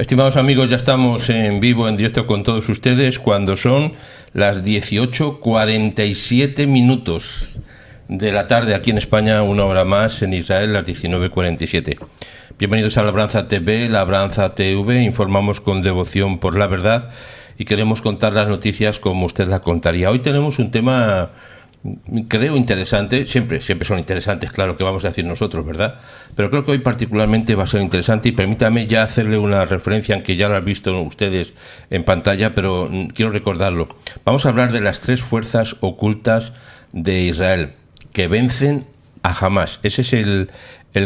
Estimados amigos, ya estamos en vivo, en directo con todos ustedes cuando son las 18:47 minutos de la tarde aquí en España, una hora más en Israel, las 19:47. Bienvenidos a Labranza TV, Labranza TV, informamos con devoción por la verdad y queremos contar las noticias como usted la contaría. Hoy tenemos un tema, creo, interesante. Siempre son interesantes, claro, que vamos a decir nosotros, ¿verdad? Pero creo que hoy particularmente va a ser interesante y permítame ya hacerle una referencia, aunque ya lo han visto ustedes en pantalla, pero quiero recordarlo. Vamos a hablar de las tres fuerzas ocultas de Israel que vencen a Hamás. Ese es el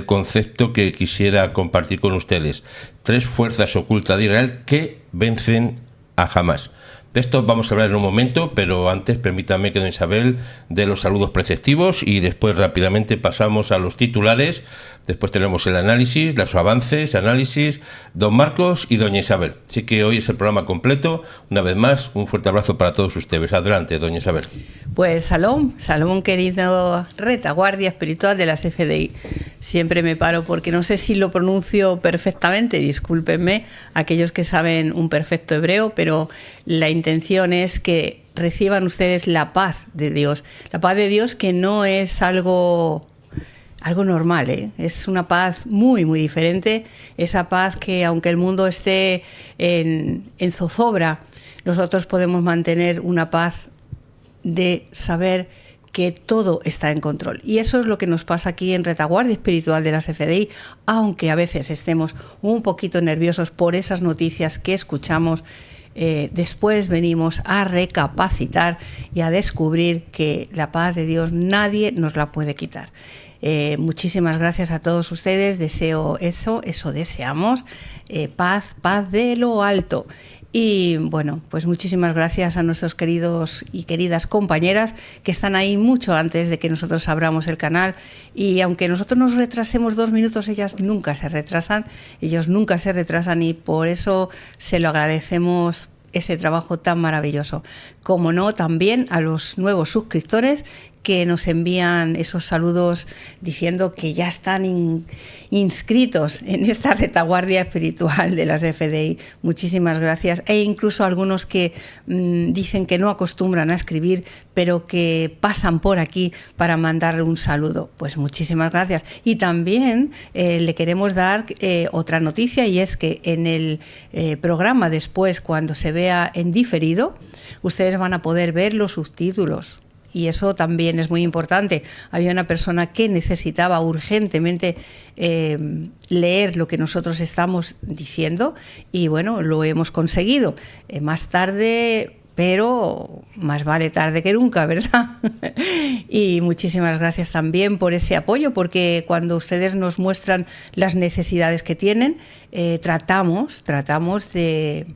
concepto que quisiera compartir con ustedes. Tres fuerzas ocultas de Israel que vencen a Hamás. De esto vamos a hablar en un momento, pero antes permítame que don Isabel dé los saludos preceptivos y después rápidamente pasamos a los titulares. Después tenemos el análisis, los avances, análisis, don Marcos y doña Isabel. Así que hoy es el programa completo. Una vez más, un fuerte abrazo para todos ustedes. Adelante, doña Isabel. Pues Salón, querido retaguardia espiritual de las FDI. Siempre me paro porque no sé si lo pronuncio perfectamente, discúlpenme aquellos que saben un perfecto hebreo, pero la intención es que reciban ustedes la paz de Dios. La paz de Dios que no es algo normal, ¿eh? Es una paz muy, muy diferente. Esa paz que, aunque el mundo esté en zozobra, nosotros podemos mantener una paz de saber que todo está en control. Y eso es lo que nos pasa aquí en Retaguardia Espiritual de las FDI, aunque a veces estemos un poquito nerviosos por esas noticias que escuchamos. Después venimos a recapacitar y a descubrir que la paz de Dios nadie nos la puede quitar. Muchísimas gracias a todos ustedes, deseo eso deseamos, paz de lo alto. Y bueno, pues muchísimas gracias a nuestros queridos y queridas compañeras que están ahí mucho antes de que nosotros abramos el canal, y aunque nosotros nos retrasemos 2 minutos, ellos nunca se retrasan y por eso se lo agradecemos, ese trabajo tan maravilloso. Como no, también a los nuevos suscriptores que nos envían esos saludos diciendo que ya están inscritos en esta retaguardia espiritual de las FDI. Muchísimas gracias. E incluso algunos que dicen que no acostumbran a escribir, pero que pasan por aquí para mandarle un saludo. Pues muchísimas gracias. Y también le queremos dar otra noticia, y es que en el programa después, cuando se vea en diferido, ustedes van a poder ver los subtítulos. Y eso también es muy importante. Había una persona que necesitaba urgentemente leer lo que nosotros estamos diciendo y bueno, lo hemos conseguido. Más tarde, pero más vale tarde que nunca, ¿verdad? Y muchísimas gracias también por ese apoyo, porque cuando ustedes nos muestran las necesidades que tienen, tratamos de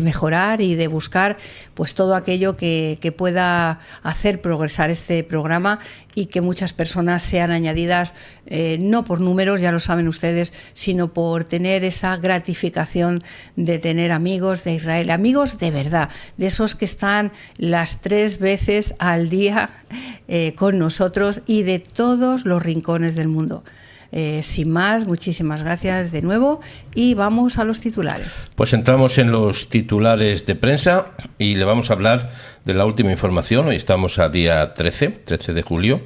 mejorar y de buscar pues todo aquello que pueda hacer progresar este programa y que muchas personas sean añadidas, no por números, ya lo saben ustedes, sino por tener esa gratificación de tener amigos de Israel, amigos de verdad, de esos que están las 3 veces al día con nosotros y de todos los rincones del mundo. Sin más, muchísimas gracias de nuevo y vamos a los titulares. Pues entramos en los titulares de prensa y le vamos a hablar de la última información. Hoy estamos a día 13 de julio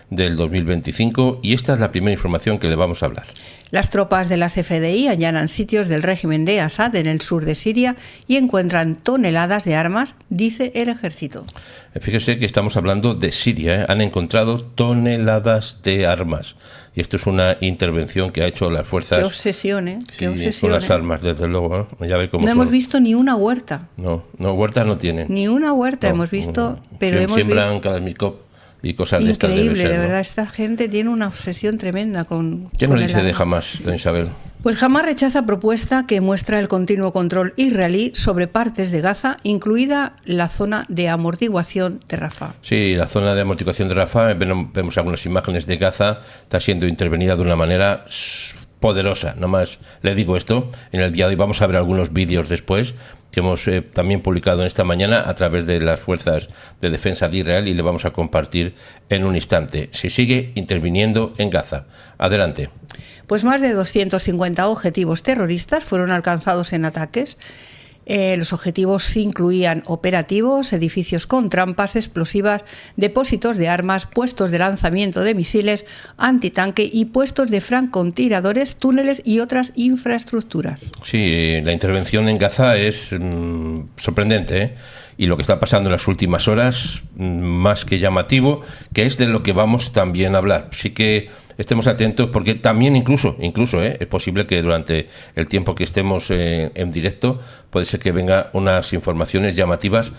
del 2025 y esta es la primera información que le vamos a hablar. Las tropas de las FDI allanan sitios del régimen de Assad en el sur de Siria y encuentran toneladas de armas, dice el ejército. Fíjese que estamos hablando de Siria, ¿eh? Han encontrado toneladas de armas. Y esto es una intervención que ha hecho las fuerzas... Qué obsesión, ¿eh? Qué obsesión, con las armas, desde luego, ¿eh? Ya ve cómo no son. Hemos visto ni una huerta. No, huertas no tienen. Ni una huerta hemos visto, pero hemos siembran visto... Kalashnikov y cosas de estas. Increíble, de ¿no? verdad, esta gente tiene una obsesión tremenda con... ¿Qué nos dice de Hamás, don Isabel? Pues Hamás rechaza propuesta que muestra el continuo control israelí sobre partes de Gaza, incluida la zona de amortiguación de Rafah. Sí, la zona de amortiguación de Rafah, vemos algunas imágenes de Gaza, está siendo intervenida de una manera poderosa. Nomás le digo esto, en el día de hoy vamos a ver algunos vídeos después que hemos también publicado en esta mañana a través de las fuerzas de defensa de Israel y le vamos a compartir en un instante. Se sigue interviniendo en Gaza. Adelante. Pues más de 250 objetivos terroristas fueron alcanzados en ataques. Los objetivos incluían operativos, edificios con trampas explosivas, depósitos de armas, puestos de lanzamiento de misiles antitanque y puestos de francotiradores, túneles y otras infraestructuras. Sí, la intervención en Gaza es sorprendente, ¿eh? Y lo que está pasando en las últimas horas, más que llamativo, que es de lo que vamos también a hablar. Sí que estemos atentos porque también incluso es posible que durante el tiempo que estemos en directo puede ser que vengan unas informaciones llamativas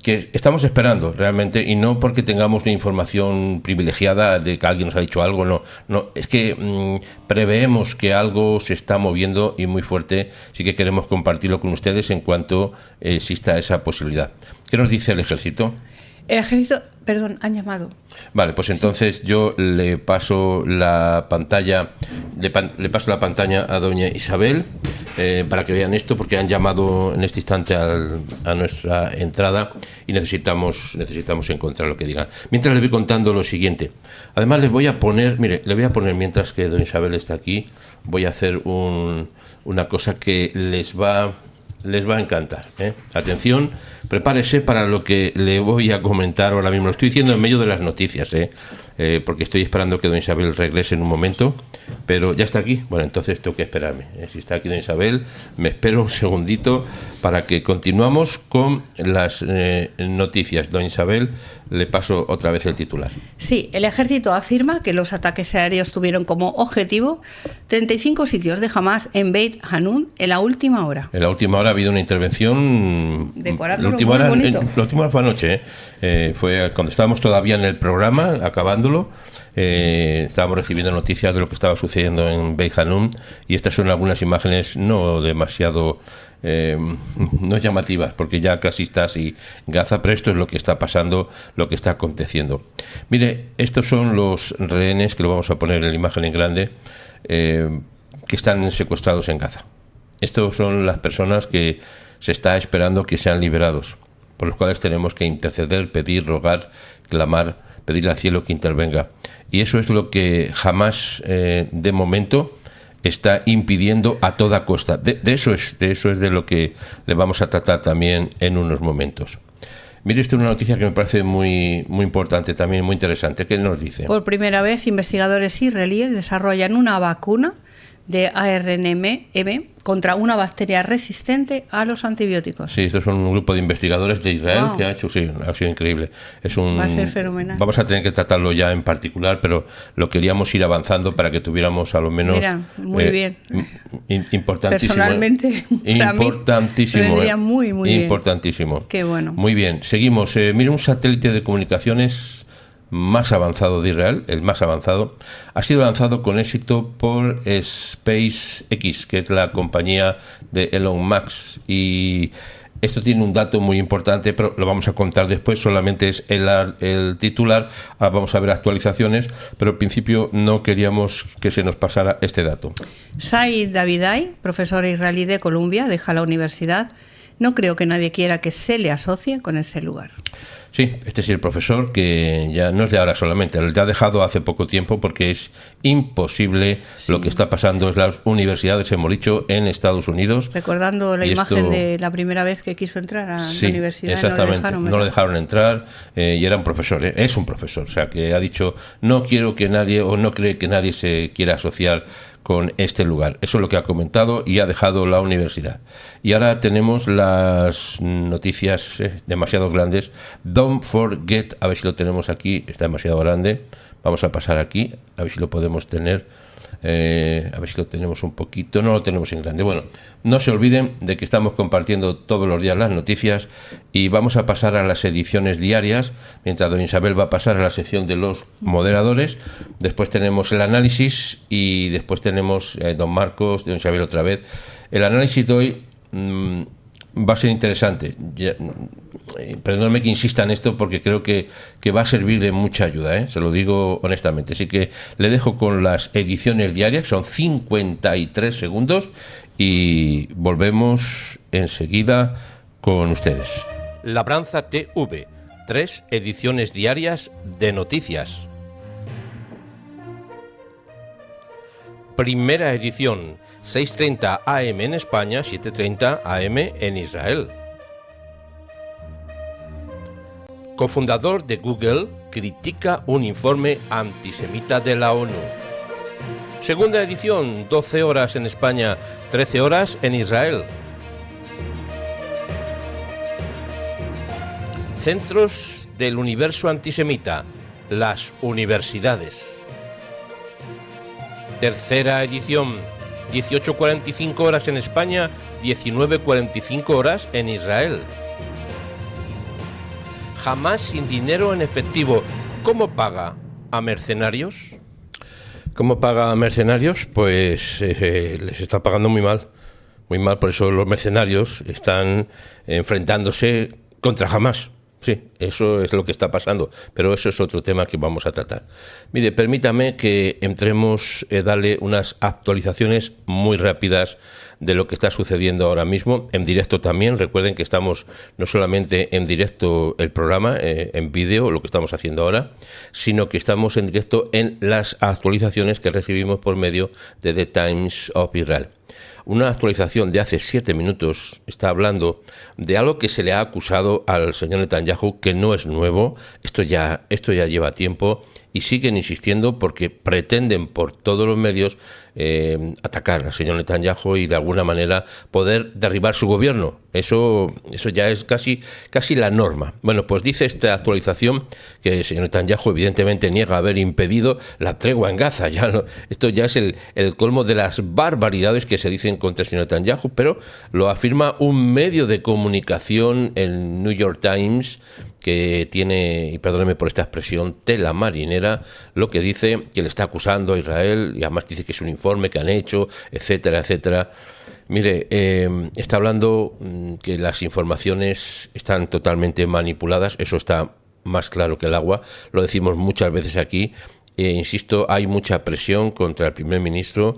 que estamos esperando realmente, y no porque tengamos una información privilegiada de que alguien nos ha dicho algo, no, es que preveemos que algo se está moviendo y muy fuerte, sí que queremos compartirlo con ustedes en cuanto exista esa posibilidad. ¿Qué nos dice el ejército? El ejército, perdón, han llamado. Vale, pues entonces yo le paso la pantalla, paso la pantalla a doña Isabel para que vean esto, porque han llamado en este instante a nuestra entrada y necesitamos encontrar lo que digan. Mientras les voy contando lo siguiente. Además le voy a poner, mientras que doña Isabel está aquí, voy a hacer una cosa que les va a encantar, ¿eh? Atención, prepárese para lo que le voy a comentar ahora mismo. Lo estoy diciendo en medio de las noticias, porque estoy esperando que doña Isabel regrese en un momento, pero ya está aquí. Bueno, entonces tengo que esperarme. Si está aquí doña Isabel, me espero un segundito para que continuamos con las noticias. Doña Isabel, le paso otra vez el titular. Sí, el ejército afirma que los ataques aéreos tuvieron como objetivo 35 sitios de Hamás en Beit Hanun en la última hora. En la última hora ha habido una intervención. Decorándolo la última muy hora, bonito. La última hora fue anoche, fue cuando estábamos todavía en el programa, acabándolo. Estábamos recibiendo noticias de lo que estaba sucediendo en Beit Hanun, y estas son algunas imágenes no demasiado no llamativas, porque ya casi está así Gaza, pero esto es lo que está pasando, lo que está aconteciendo. Mire, estos son los rehenes, que lo vamos a poner en la imagen en grande, que están secuestrados en Gaza. Estos son las personas que se está esperando que sean liberados, por los cuales tenemos que interceder, pedir, rogar, clamar, pedirle al cielo que intervenga. Y eso es lo que Hamás, de momento, está impidiendo a toda costa. De eso es de lo que le vamos a tratar también en unos momentos. Mire, esta es una noticia que me parece muy, muy importante, también muy interesante. ¿Qué nos dice? Por primera vez, investigadores israelíes desarrollan una vacuna de ARNM contra una bacteria resistente a los antibióticos. Sí, estos son un grupo de investigadores de Israel que ha hecho, sí, ha sido increíble. Va a ser fenomenal. Vamos a tener que tratarlo ya en particular, pero lo queríamos ir avanzando para que tuviéramos a lo menos... Mira, muy bien. Importantísimo. Personalmente, importantísimo. Para mí, vendría muy bien. Importantísimo. Qué bueno. Muy bien, seguimos. Mira, un satélite de comunicaciones más avanzado de Israel, el más avanzado, ha sido lanzado con éxito por SpaceX, que es la compañía de Elon Musk, y esto tiene un dato muy importante, pero lo vamos a contar después, solamente es el titular. Ahora vamos a ver actualizaciones, pero al principio no queríamos que se nos pasara este dato. Said Davidai, profesor israelí de Columbia, deja la universidad. No creo que nadie quiera que se le asocie con ese lugar. Sí, este es el profesor que ya no es de ahora solamente, lo ha dejado hace poco tiempo porque es imposible. Sí. Lo que está pasando en las universidades, hemos dicho, en Estados Unidos. Recordando la imagen de la primera vez que quiso entrar a la universidad. Exactamente, no lo dejaron entrar, y era un profesor, es un profesor, o sea que ha dicho no quiero que nadie, o no cree que nadie se quiera asociar con este lugar. Eso es lo que ha comentado y ha dejado la universidad. Y ahora tenemos las noticias demasiado grandes. Don't forget, a ver si lo tenemos aquí, está demasiado grande. Vamos a pasar aquí, a ver si lo podemos tener. A ver si lo tenemos un poquito. No lo tenemos en grande. Bueno, no se olviden de que estamos compartiendo todos los días las noticias, y vamos a pasar a las ediciones diarias, mientras doña Isabel va a pasar a la sección de los moderadores. Después tenemos el análisis, y después tenemos don Marcos, doña Isabel otra vez. El análisis de hoy va a ser interesante. Perdónenme que insista en esto, porque creo que va a servir de mucha ayuda, se lo digo honestamente. Así que le dejo con las ediciones diarias, son 53 segundos, y volvemos enseguida con ustedes. Labranza TV, 3 ediciones diarias de noticias. primera edición, 6:30 AM en España, 7:30 AM en Israel. Cofundador de Google critica un informe antisemita de la ONU. Segunda edición, 12 horas en España, 13 horas en Israel. Centros del universo antisemita, las universidades. Tercera edición, 18:45 horas en España, 19:45 horas en Israel. Jamás sin dinero en efectivo. ¿Cómo paga a mercenarios? ¿Cómo paga a mercenarios? Pues les está pagando muy mal, por eso los mercenarios están enfrentándose contra Hamás. Sí, eso es lo que está pasando, pero eso es otro tema que vamos a tratar. Mire, permítame que entremos, darle unas actualizaciones muy rápidas de lo que está sucediendo ahora mismo, en directo también. Recuerden que estamos no solamente en directo el programa, en vídeo, lo que estamos haciendo ahora, sino que estamos en directo en las actualizaciones que recibimos por medio de The Times of Israel. Una actualización de hace 7 minutos está hablando de algo que se le ha acusado al señor Netanyahu, que no es nuevo, esto ya lleva tiempo, y siguen insistiendo porque pretenden por todos los medios atacar al señor Netanyahu y de alguna manera poder derribar su gobierno. Eso ya es casi la norma. Bueno, pues dice esta actualización que el señor Netanyahu evidentemente niega haber impedido la tregua en Gaza. Esto ya es el colmo de las barbaridades que se dicen contra el señor Netanyahu, pero lo afirma un medio de comunicación, el New York Times, que tiene, y perdóneme por esta expresión, tela marinera, lo que dice que le está acusando a Israel, y además dice que es un informe que han hecho, etcétera, etcétera. Mire, está hablando que las informaciones están totalmente manipuladas, eso está más claro que el agua, lo decimos muchas veces aquí, insisto, hay mucha presión contra el primer ministro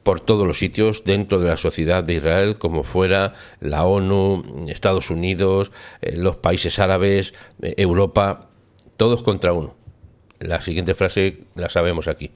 por todos los sitios, dentro de la sociedad de Israel, como fuera, la ONU, Estados Unidos, los países árabes, Europa, todos contra uno. La siguiente frase la sabemos aquí.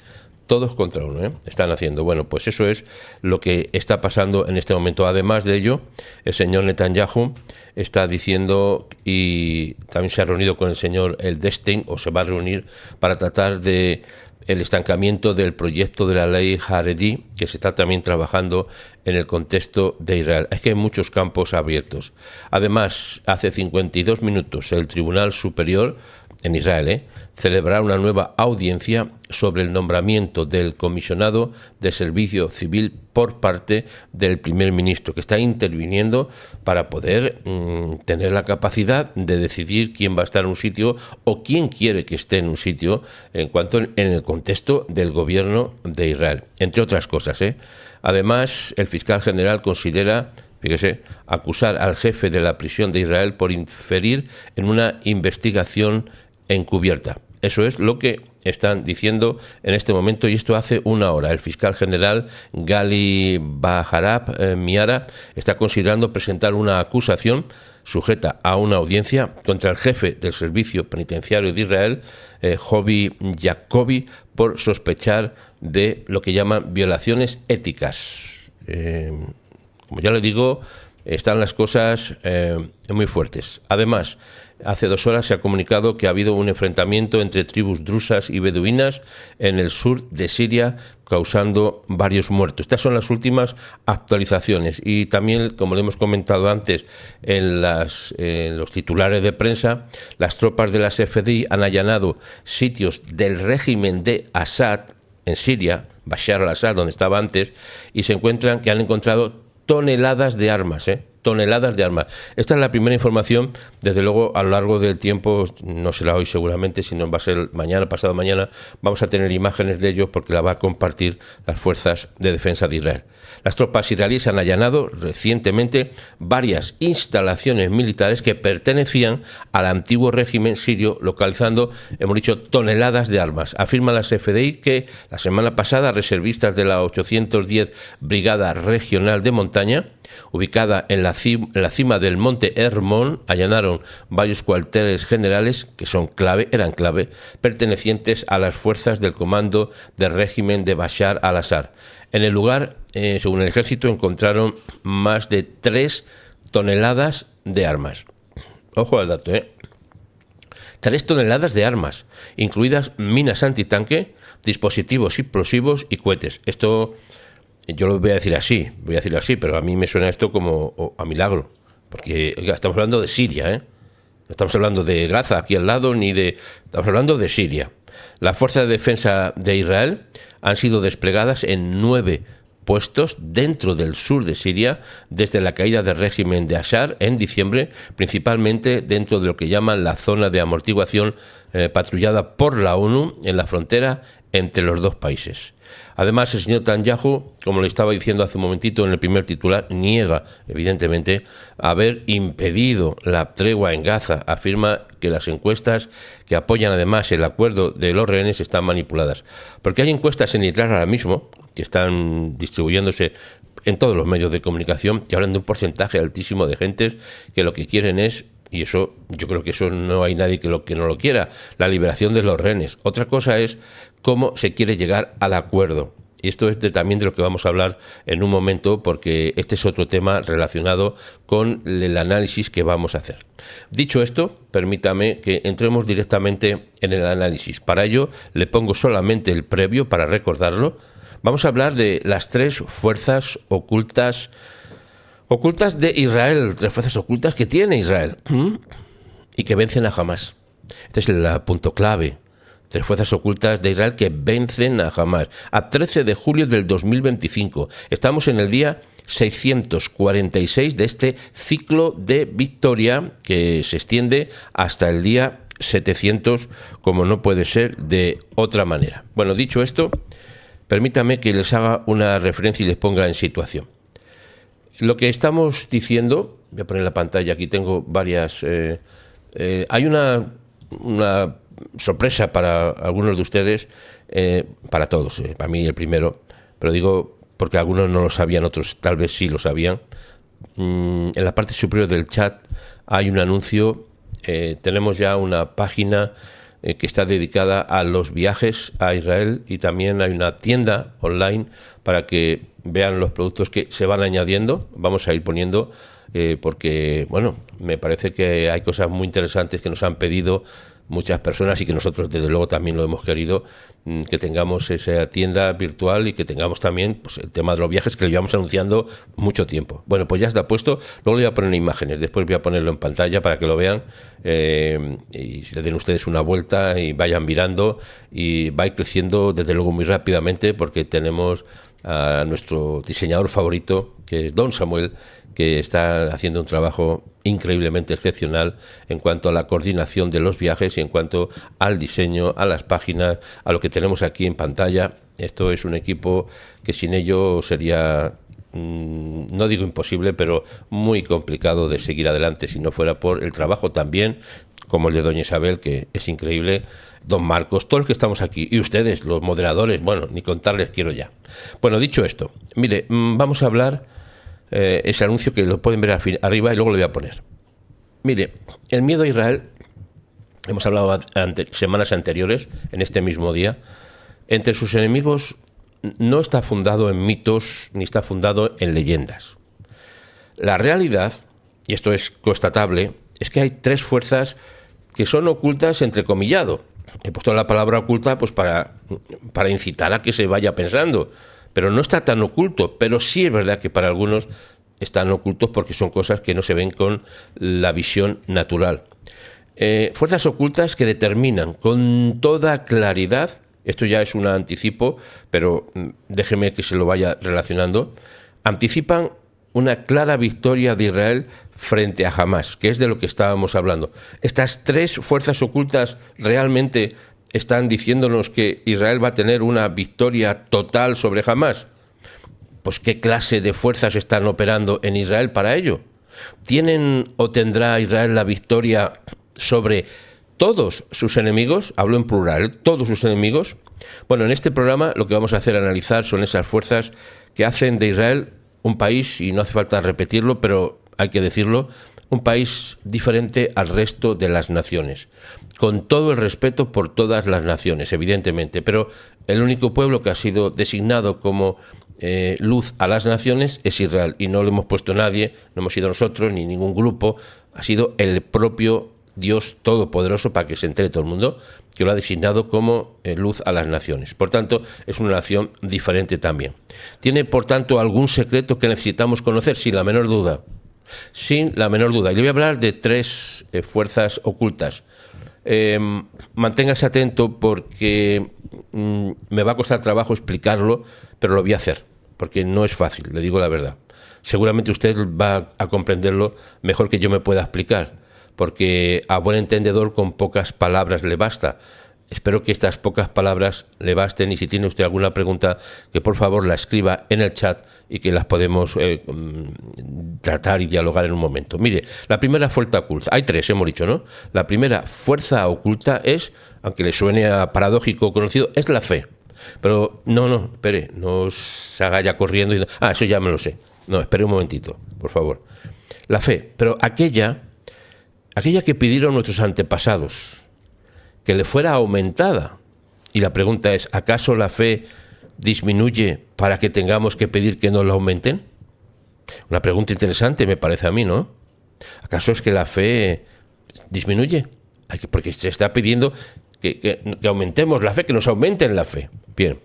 Todos contra uno, están haciendo. Bueno, pues eso es lo que está pasando en este momento. Además de ello, el señor Netanyahu está diciendo, y también se ha reunido con el señor Edelstein, o se va a reunir para tratar de el estancamiento del proyecto de la ley Haredi, que se está también trabajando en el contexto de Israel. Es que hay muchos campos abiertos. Además, hace 52 minutos el Tribunal Superior en Israel celebrará una nueva audiencia sobre el nombramiento del comisionado de servicio civil por parte del primer ministro, que está interviniendo para poder tener la capacidad de decidir quién va a estar en un sitio o quién quiere que esté en un sitio en el contexto del gobierno de Israel, entre otras cosas. Además, el fiscal general considera, fíjese, acusar al jefe de la prisión de Israel por interferir en una investigación encubierta. Eso es lo que están diciendo en este momento, y esto hace una hora. El fiscal general Gali Baharab Miara está considerando presentar una acusación sujeta a una audiencia contra el jefe del Servicio Penitenciario de Israel, Jovi Jacobi, por sospechar de lo que llaman violaciones éticas. Como ya le digo, están las cosas muy fuertes. Además, hace 2 horas se ha comunicado que ha habido un enfrentamiento entre tribus drusas y beduinas en el sur de Siria, causando varios muertos. Estas son las últimas actualizaciones, y también, como le hemos comentado antes en los titulares de prensa, las tropas de las FDI han allanado sitios del régimen de Assad en Siria, Bashar al-Assad, donde estaba antes, y que han encontrado toneladas de armas, toneladas de armas. Esta es la primera información. Desde luego, a lo largo del tiempo, no será hoy seguramente, sino va a ser mañana, pasado mañana, vamos a tener imágenes de ello, porque la va a compartir las fuerzas de defensa de Israel. Las tropas israelíes han allanado recientemente varias instalaciones militares que pertenecían al antiguo régimen sirio, localizando, hemos dicho, toneladas de armas. Afirman las FDI que la semana pasada reservistas de la 810 Brigada Regional de Montaña, ubicada en la cima del monte Hermón, allanaron varios cuarteles generales que eran clave, pertenecientes a las fuerzas del comando del régimen de Bashar al-Assad. En el lugar, según el ejército, encontraron más de 3 toneladas de armas. Ojo al dato, 3 toneladas de armas, incluidas minas antitanque, dispositivos explosivos y cohetes. Esto, yo lo voy a decir así, pero a mí me suena esto como a milagro, porque oiga, estamos hablando de Siria, no estamos hablando de Gaza aquí al lado, estamos hablando de Siria. Las fuerzas de defensa de Israel han sido desplegadas en 9 puestos dentro del sur de Siria desde la caída del régimen de Bashar en diciembre, principalmente dentro de lo que llaman la zona de amortiguación patrullada por la ONU en la frontera entre los dos países. Además, el señor Netanyahu, como le estaba diciendo hace un momentito en el primer titular, niega, evidentemente, haber impedido la tregua en Gaza. Afirma que las encuestas que apoyan además el acuerdo de los rehenes están manipuladas. Porque hay encuestas en Israel ahora mismo que están distribuyéndose en todos los medios de comunicación que hablan de un porcentaje altísimo de gentes que lo que quieren es, y eso yo creo que eso no hay nadie que no lo quiera, la liberación de los rehenes. Otra cosa es cómo se quiere llegar al acuerdo. Y esto es también de lo que vamos a hablar en un momento, porque este es otro tema relacionado con el análisis que vamos a hacer. Dicho esto, permítame que entremos directamente en el análisis. Para ello, le pongo solamente el previo para recordarlo. Vamos a hablar de las 3 fuerzas ocultas de Israel, 3 fuerzas ocultas que tiene Israel y que vencen a Hamás. Este es el punto clave. 3 fuerzas ocultas de Israel que vencen a Hamás. A 13 de julio del 2025. Estamos en el día 646 de este ciclo de victoria que se extiende hasta el día 700, como no puede ser de otra manera. Bueno, dicho esto, permítame que les haga una referencia y les ponga en situación. Lo que estamos diciendo, voy a poner la pantalla, aquí tengo varias... hay una sorpresa para algunos de ustedes, para todos, para mí el primero, pero digo porque algunos no lo sabían, otros tal vez sí lo sabían. En la parte superior del chat hay un anuncio, tenemos ya una página que está dedicada a los viajes a Israel y también hay una tienda online para que vean los productos que se van añadiendo. Vamos a ir poniendo porque, bueno, me parece que hay cosas muy interesantes que nos han pedido muchas personas y que nosotros desde luego también lo hemos querido, que tengamos esa tienda virtual y que tengamos también pues, el tema de los viajes que lo llevamos anunciando mucho tiempo. Bueno, pues ya está puesto, luego le voy a poner imágenes, después voy a ponerlo en pantalla para que lo vean y se den ustedes una vuelta y vayan mirando y va a ir creciendo desde luego muy rápidamente porque tenemos a nuestro diseñador favorito, que es Don Samuel, que está haciendo un trabajo increíblemente excepcional en cuanto a la coordinación de los viajes y en cuanto al diseño, a las páginas, a lo que tenemos aquí en pantalla. Esto es un equipo que sin ello sería, no digo imposible, pero muy complicado de seguir adelante si no fuera por el trabajo también, como el de doña Isabel, que es increíble, don Marcos, todos los que estamos aquí, y ustedes, los moderadores, bueno, ni contarles quiero ya. Bueno, dicho esto, mire, vamos a hablar... ese anuncio que lo pueden ver arriba y luego lo voy a poner. Mire, el miedo a Israel, hemos hablado semanas anteriores, en este mismo día, entre sus enemigos no está fundado en mitos ni está fundado en leyendas. La realidad, y esto es constatable, es que hay 3 fuerzas que son ocultas entrecomillado. He puesto la palabra oculta pues para incitar a que se vaya pensando. Pero no está tan oculto, pero sí es verdad que para algunos están ocultos porque son cosas que no se ven con la visión natural. Fuerzas ocultas que determinan con toda claridad, esto ya es un anticipo, pero déjeme que se lo vaya relacionando, anticipan una clara victoria de Israel frente a Hamás, que es de lo que estábamos hablando. Estas 3 fuerzas ocultas realmente están diciéndonos que Israel va a tener una victoria total sobre Hamás. Pues ¿qué clase de fuerzas están operando en Israel para ello? ¿Tienen o tendrá Israel la victoria sobre todos sus enemigos? Hablo en plural, todos sus enemigos. Bueno, en este programa lo que vamos a hacer analizar son esas fuerzas que hacen de Israel un país, y no hace falta repetirlo, pero hay que decirlo, un país diferente al resto de las naciones, con todo el respeto por todas las naciones, evidentemente, pero el único pueblo que ha sido designado como luz a las naciones es Israel, y no lo hemos puesto nadie, no hemos sido nosotros ni ningún grupo, ha sido el propio Dios Todopoderoso, para que se entere todo el mundo, que lo ha designado como luz a las naciones. Por tanto, es una nación diferente también. ¿Tiene, por tanto, algún secreto que necesitamos conocer? Sin la menor duda. Sin la menor duda. Y le voy a hablar de 3 fuerzas ocultas. Manténgase atento, porque me va a costar trabajo explicarlo, pero lo voy a hacer, porque no es fácil, le digo la verdad. Seguramente usted va a comprenderlo mejor que yo me pueda explicar, porque a buen entendedor con pocas palabras le basta. Espero que estas pocas palabras le basten, y si tiene usted alguna pregunta, que por favor la escriba en el chat y que las podemos tratar y dialogar en un momento. Mire, la primera fuerza oculta, hay 3, hemos dicho, ¿no? La primera fuerza oculta es, aunque le suene a paradójico conocido, es la fe. Pero no, espere, no se haga ya corriendo. Eso ya me lo sé. No, espere un momentito, por favor. La fe, pero aquella que pidieron nuestros antepasados, que le fuera aumentada. Y la pregunta es, ¿acaso la fe disminuye para que tengamos que pedir que nos la aumenten? Una pregunta interesante, me parece a mí, ¿no? ¿Acaso es que la fe disminuye? Porque se está pidiendo que aumentemos la fe, que nos aumenten la fe. Bien,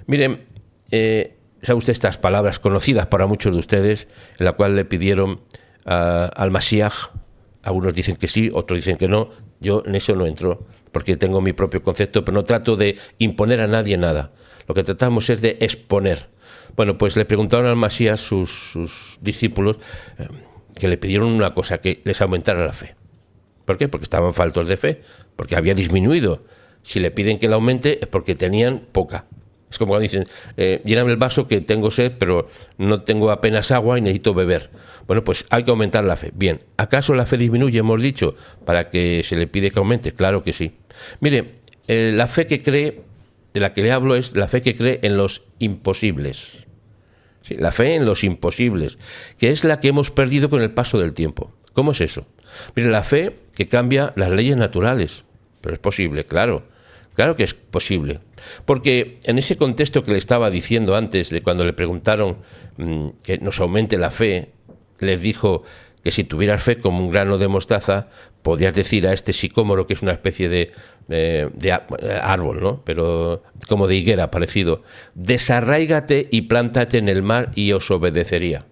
miren, sabe usted estas palabras conocidas para muchos de ustedes, en la cual le pidieron al Mashiach. Algunos dicen que sí, otros dicen que no. Yo en eso no entro, porque tengo mi propio concepto, pero no trato de imponer a nadie nada. Lo que tratamos es de exponer. Bueno, pues le preguntaron al Mashiach sus discípulos que le pidieron una cosa, que les aumentara la fe. ¿Por qué? Porque estaban faltos de fe, porque había disminuido. Si le piden que la aumente es porque tenían poca. Es como cuando dicen, lléname el vaso que tengo sed, pero no tengo apenas agua y necesito beber. Bueno, pues hay que aumentar la fe. Bien, ¿acaso la fe disminuye, hemos dicho, para que se le pide que aumente? Claro que sí. Mire, la fe que cree, de la que le hablo, es la fe que cree en los imposibles. Sí, la fe en los imposibles, que es la que hemos perdido con el paso del tiempo. ¿Cómo es eso? Mire, la fe que cambia las leyes naturales. Pero es posible, claro. Claro que es posible, porque en ese contexto que le estaba diciendo antes, de cuando le preguntaron que nos aumente la fe, les dijo que si tuvieras fe como un grano de mostaza, podrías decir a este sicómoro, que es una especie de árbol, ¿no? Pero como de higuera, parecido, desarráigate y plántate en el mar y os obedecería.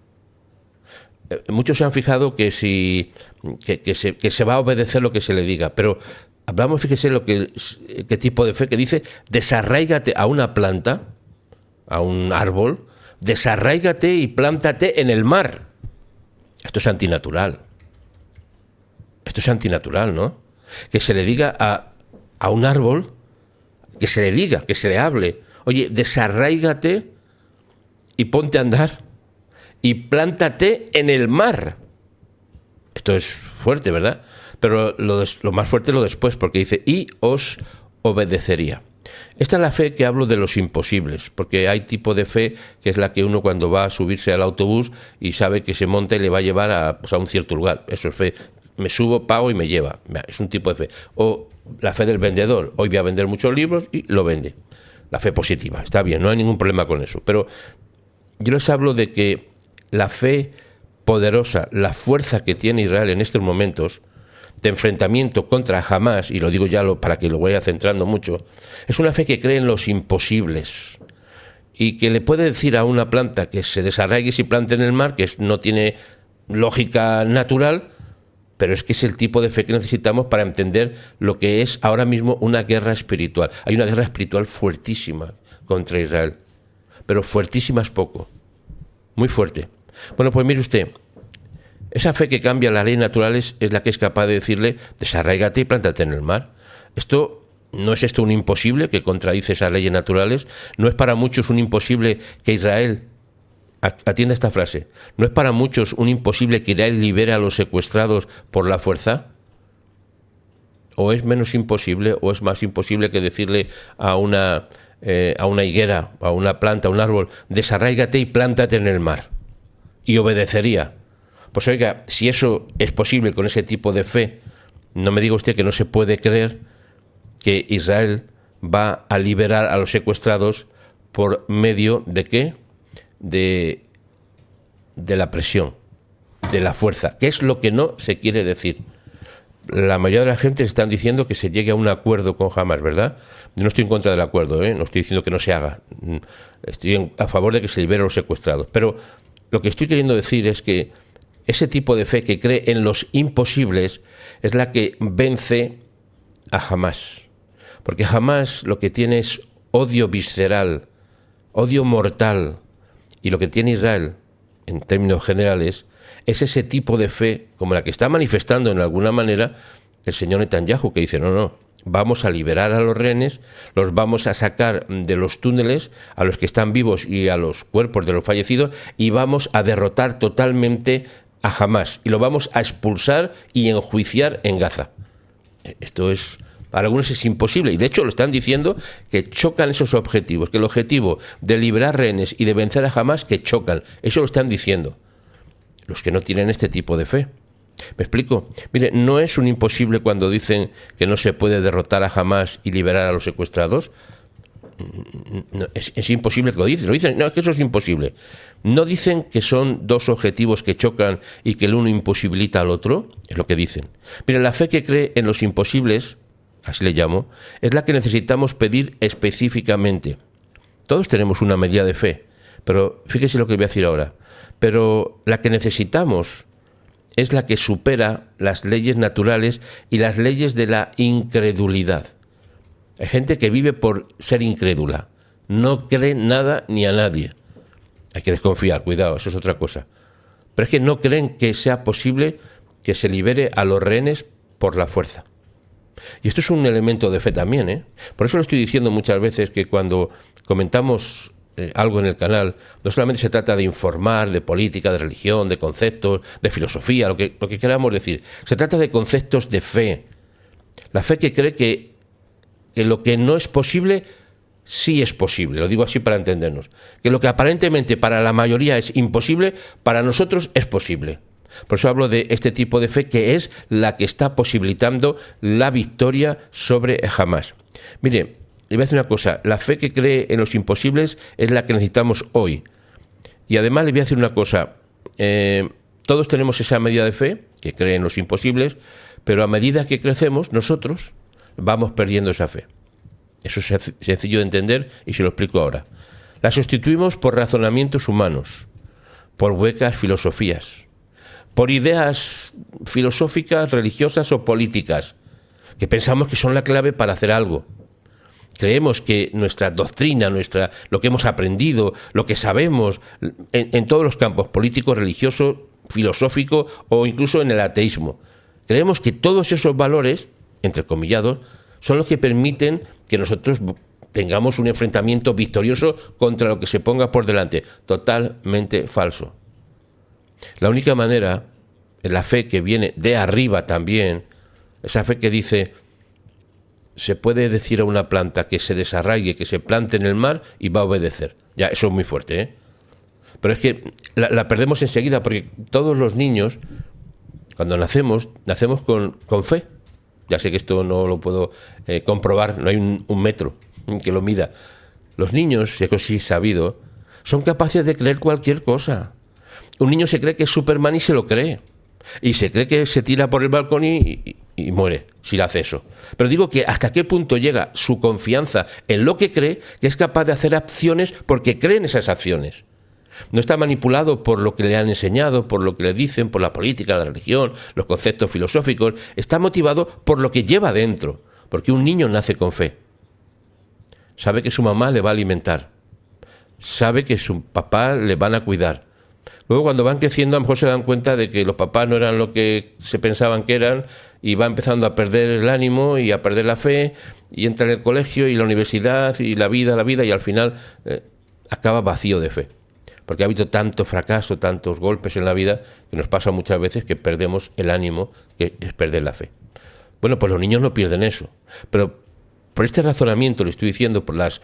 Muchos se han fijado que se va a obedecer lo que se le diga, pero hablamos, fíjese qué tipo de fe, que dice, desarráigate a una planta, a un árbol, desarráigate y plántate en el mar. Esto es antinatural. Esto es antinatural, ¿no? Que se le diga a un árbol, que se le diga, que se le hable, oye, desarráigate y ponte a andar y plántate en el mar. Esto es fuerte, ¿verdad? Pero lo más fuerte es lo después, porque dice, y os obedecería. Esta es la fe que hablo de los imposibles, porque hay tipo de fe que es la que uno cuando va a subirse al autobús y sabe que se monta y le va a llevar a un cierto lugar. Eso es fe. Me subo, pago y me lleva. Es un tipo de fe. O la fe del vendedor. Hoy voy a vender muchos libros y lo vende. La fe positiva. Está bien, no hay ningún problema con eso. Pero yo les hablo de que la fe poderosa, la fuerza que tiene Israel en estos momentos de enfrentamiento contra Hamás, y lo digo ya para que lo vaya centrando mucho, es una fe que cree en los imposibles y que le puede decir a una planta que se desarraigue y se plante en el mar, que no tiene lógica natural, pero es que es el tipo de fe que necesitamos para entender lo que es ahora mismo una guerra espiritual. Hay una guerra espiritual fuertísima contra Israel, pero fuertísima es poco, muy fuerte. Bueno, pues mire usted, esa fe que cambia las leyes naturales es la que es capaz de decirle, desarráigate y plántate en el mar. ¿No es esto un imposible que contradice esas leyes naturales? ¿No es para muchos un imposible que Israel, atienda esta frase, no es para muchos un imposible que Israel libere a los secuestrados por la fuerza? ¿O es menos imposible, o es más imposible que decirle a una higuera, a una planta, a un árbol, desarráigate y plántate en el mar? Y obedecería. Pues oiga, si eso es posible con ese tipo de fe, no me diga usted que no se puede creer que Israel va a liberar a los secuestrados por medio de ¿qué? de la presión, de la fuerza, que es lo que no se quiere decir. La mayoría de la gente están diciendo que se llegue a un acuerdo con Hamas, ¿verdad? Yo no estoy en contra del acuerdo, no estoy diciendo que no se haga. Estoy a favor de que se liberen los secuestrados. Pero lo que estoy queriendo decir es que ese tipo de fe que cree en los imposibles es la que vence a Hamas. Porque Hamas lo que tiene es odio visceral, odio mortal. Y lo que tiene Israel, en términos generales, es ese tipo de fe como la que está manifestando en alguna manera el señor Netanyahu, que dice, no, vamos a liberar a los rehenes, los vamos a sacar de los túneles, a los que están vivos y a los cuerpos de los fallecidos, y vamos a derrotar totalmente a Hamas, y lo vamos a expulsar y enjuiciar en Gaza. Esto es, para algunos es imposible, y de hecho lo están diciendo que chocan esos objetivos, que el objetivo de liberar rehenes y de vencer a Hamas, que chocan, eso lo están diciendo los que no tienen este tipo de fe. ¿Me explico? Mire, no es un imposible cuando dicen que no se puede derrotar a Hamas y liberar a los secuestrados. No, es imposible que lo dicen. No, es que eso es imposible. No dicen que son dos objetivos que chocan y que el uno imposibilita al otro. Es lo que dicen. Mire, la fe que cree en los imposibles, así le llamo, es la que necesitamos pedir específicamente. Todos tenemos una medida de fe, pero fíjese lo que voy a decir ahora. Pero la que necesitamos es la que supera las leyes naturales y las leyes de la incredulidad. Hay gente que vive por ser incrédula, no cree nada ni a nadie. Hay que desconfiar, cuidado, eso es otra cosa. Pero es que no creen que sea posible que se libere a los rehenes por la fuerza. Y esto es un elemento de fe también, Por eso lo estoy diciendo muchas veces, que cuando comentamos algo en el canal, no solamente se trata de informar de política, de religión, de conceptos, de filosofía, lo que queramos decir. Se trata de conceptos de fe. La fe que cree que lo que no es posible, sí es posible. Lo digo así para entendernos. Que lo que aparentemente para la mayoría es imposible, para nosotros es posible. Por eso hablo de este tipo de fe, que es la que está posibilitando la victoria sobre Hamas. Mire, le voy a decir una cosa, la fe que cree en los imposibles es la que necesitamos hoy. Y además le voy a decir una cosa, todos tenemos esa medida de fe, que cree en los imposibles, pero a medida que crecemos, nosotros vamos perdiendo esa fe. Eso es sencillo de entender y se lo explico ahora. La sustituimos por razonamientos humanos, por huecas filosofías, por ideas filosóficas, religiosas o políticas, que pensamos que son la clave para hacer algo. Creemos que nuestra doctrina, lo que hemos aprendido, lo que sabemos en todos los campos, político, religioso, filosófico o incluso en el ateísmo, creemos que todos esos valores, entrecomillados, son los que permiten que nosotros tengamos un enfrentamiento victorioso contra lo que se ponga por delante. Totalmente falso. La única manera, la fe que viene de arriba también, esa fe que dice, se puede decir a una planta que se desarraigue, que se plante en el mar y va a obedecer. Ya, eso es muy fuerte, Pero es que la perdemos enseguida, porque todos los niños, cuando nacemos con fe. Ya sé que esto no lo puedo comprobar, no hay un metro que lo mida. Los niños, eso sí he sabido, son capaces de creer cualquier cosa. Un niño se cree que es Superman y se lo cree. Y se cree que se tira por el balcón y muere si le hace eso. Pero digo que hasta qué punto llega su confianza en lo que cree, que es capaz de hacer acciones porque cree en esas acciones. No está manipulado por lo que le han enseñado, por lo que le dicen, por la política, la religión, los conceptos filosóficos. Está motivado por lo que lleva dentro, porque un niño nace con fe. Sabe que su mamá le va a alimentar. Sabe que su papá le van a cuidar. Luego, cuando van creciendo, a lo mejor se dan cuenta de que los papás no eran lo que se pensaban que eran, y va empezando a perder el ánimo y a perder la fe, y entra en el colegio y la universidad y la vida, y al final acaba vacío de fe. Porque ha habido tanto fracaso, tantos golpes en la vida, que nos pasa muchas veces que perdemos el ánimo, que es perder la fe. Bueno, pues los niños no pierden eso, pero por este razonamiento, le estoy diciendo, por las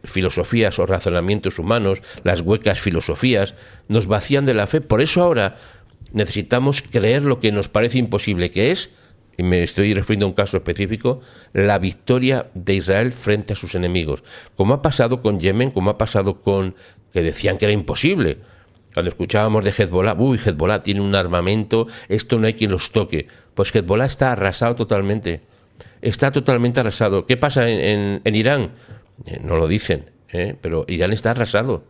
filosofías o razonamientos humanos, las huecas filosofías, nos vacían de la fe. Por eso ahora necesitamos creer lo que nos parece imposible, que es, y me estoy refiriendo a un caso específico, la victoria de Israel frente a sus enemigos. Como ha pasado con Yemen, como ha pasado con que decían que era imposible. Cuando escuchábamos de Hezbollah, Hezbollah tiene un armamento, esto no hay quien los toque. Pues Hezbollah está arrasado totalmente. Está totalmente arrasado. ¿Qué pasa en Irán? No lo dicen, pero Irán está arrasado.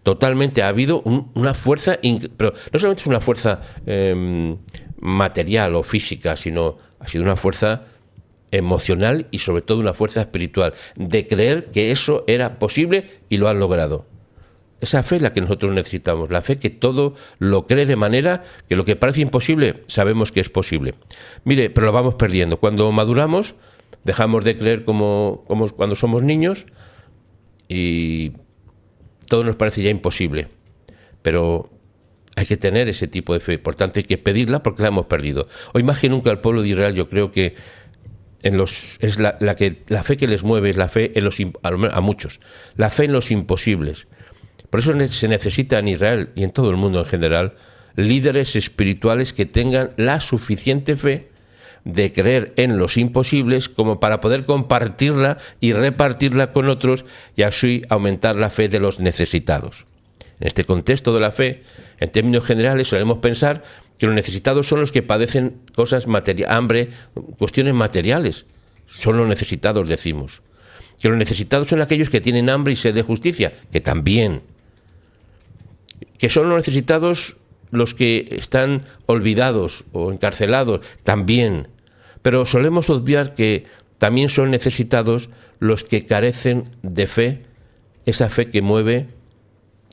Totalmente. Ha habido una fuerza, pero no solamente es una fuerza material o física, sino ha sido una fuerza emocional y sobre todo una fuerza espiritual, de creer que eso era posible y lo han logrado. Esa fe es la que nosotros necesitamos, la fe que todo lo cree de manera que lo que parece imposible sabemos que es posible. Mire, pero lo vamos perdiendo. Cuando maduramos, dejamos de creer como cuando somos niños y todo nos parece ya imposible. Pero hay que tener ese tipo de fe, por tanto hay que pedirla porque la hemos perdido. Hoy más que nunca el pueblo de Israel, yo creo que es la fe que les mueve, es la fe a muchos, la fe en los imposibles. Por eso se necesita en Israel y en todo el mundo en general líderes espirituales que tengan la suficiente fe de creer en los imposibles como para poder compartirla y repartirla con otros y así aumentar la fe de los necesitados. En este contexto de la fe, en términos generales, solemos pensar que los necesitados son los que padecen cosas hambre, cuestiones materiales. Son los necesitados, decimos. Que los necesitados son aquellos que tienen hambre y sed de justicia, que también. Que son los necesitados los que están olvidados o encarcelados, también. Pero solemos obviar que también son necesitados los que carecen de fe, esa fe que mueve,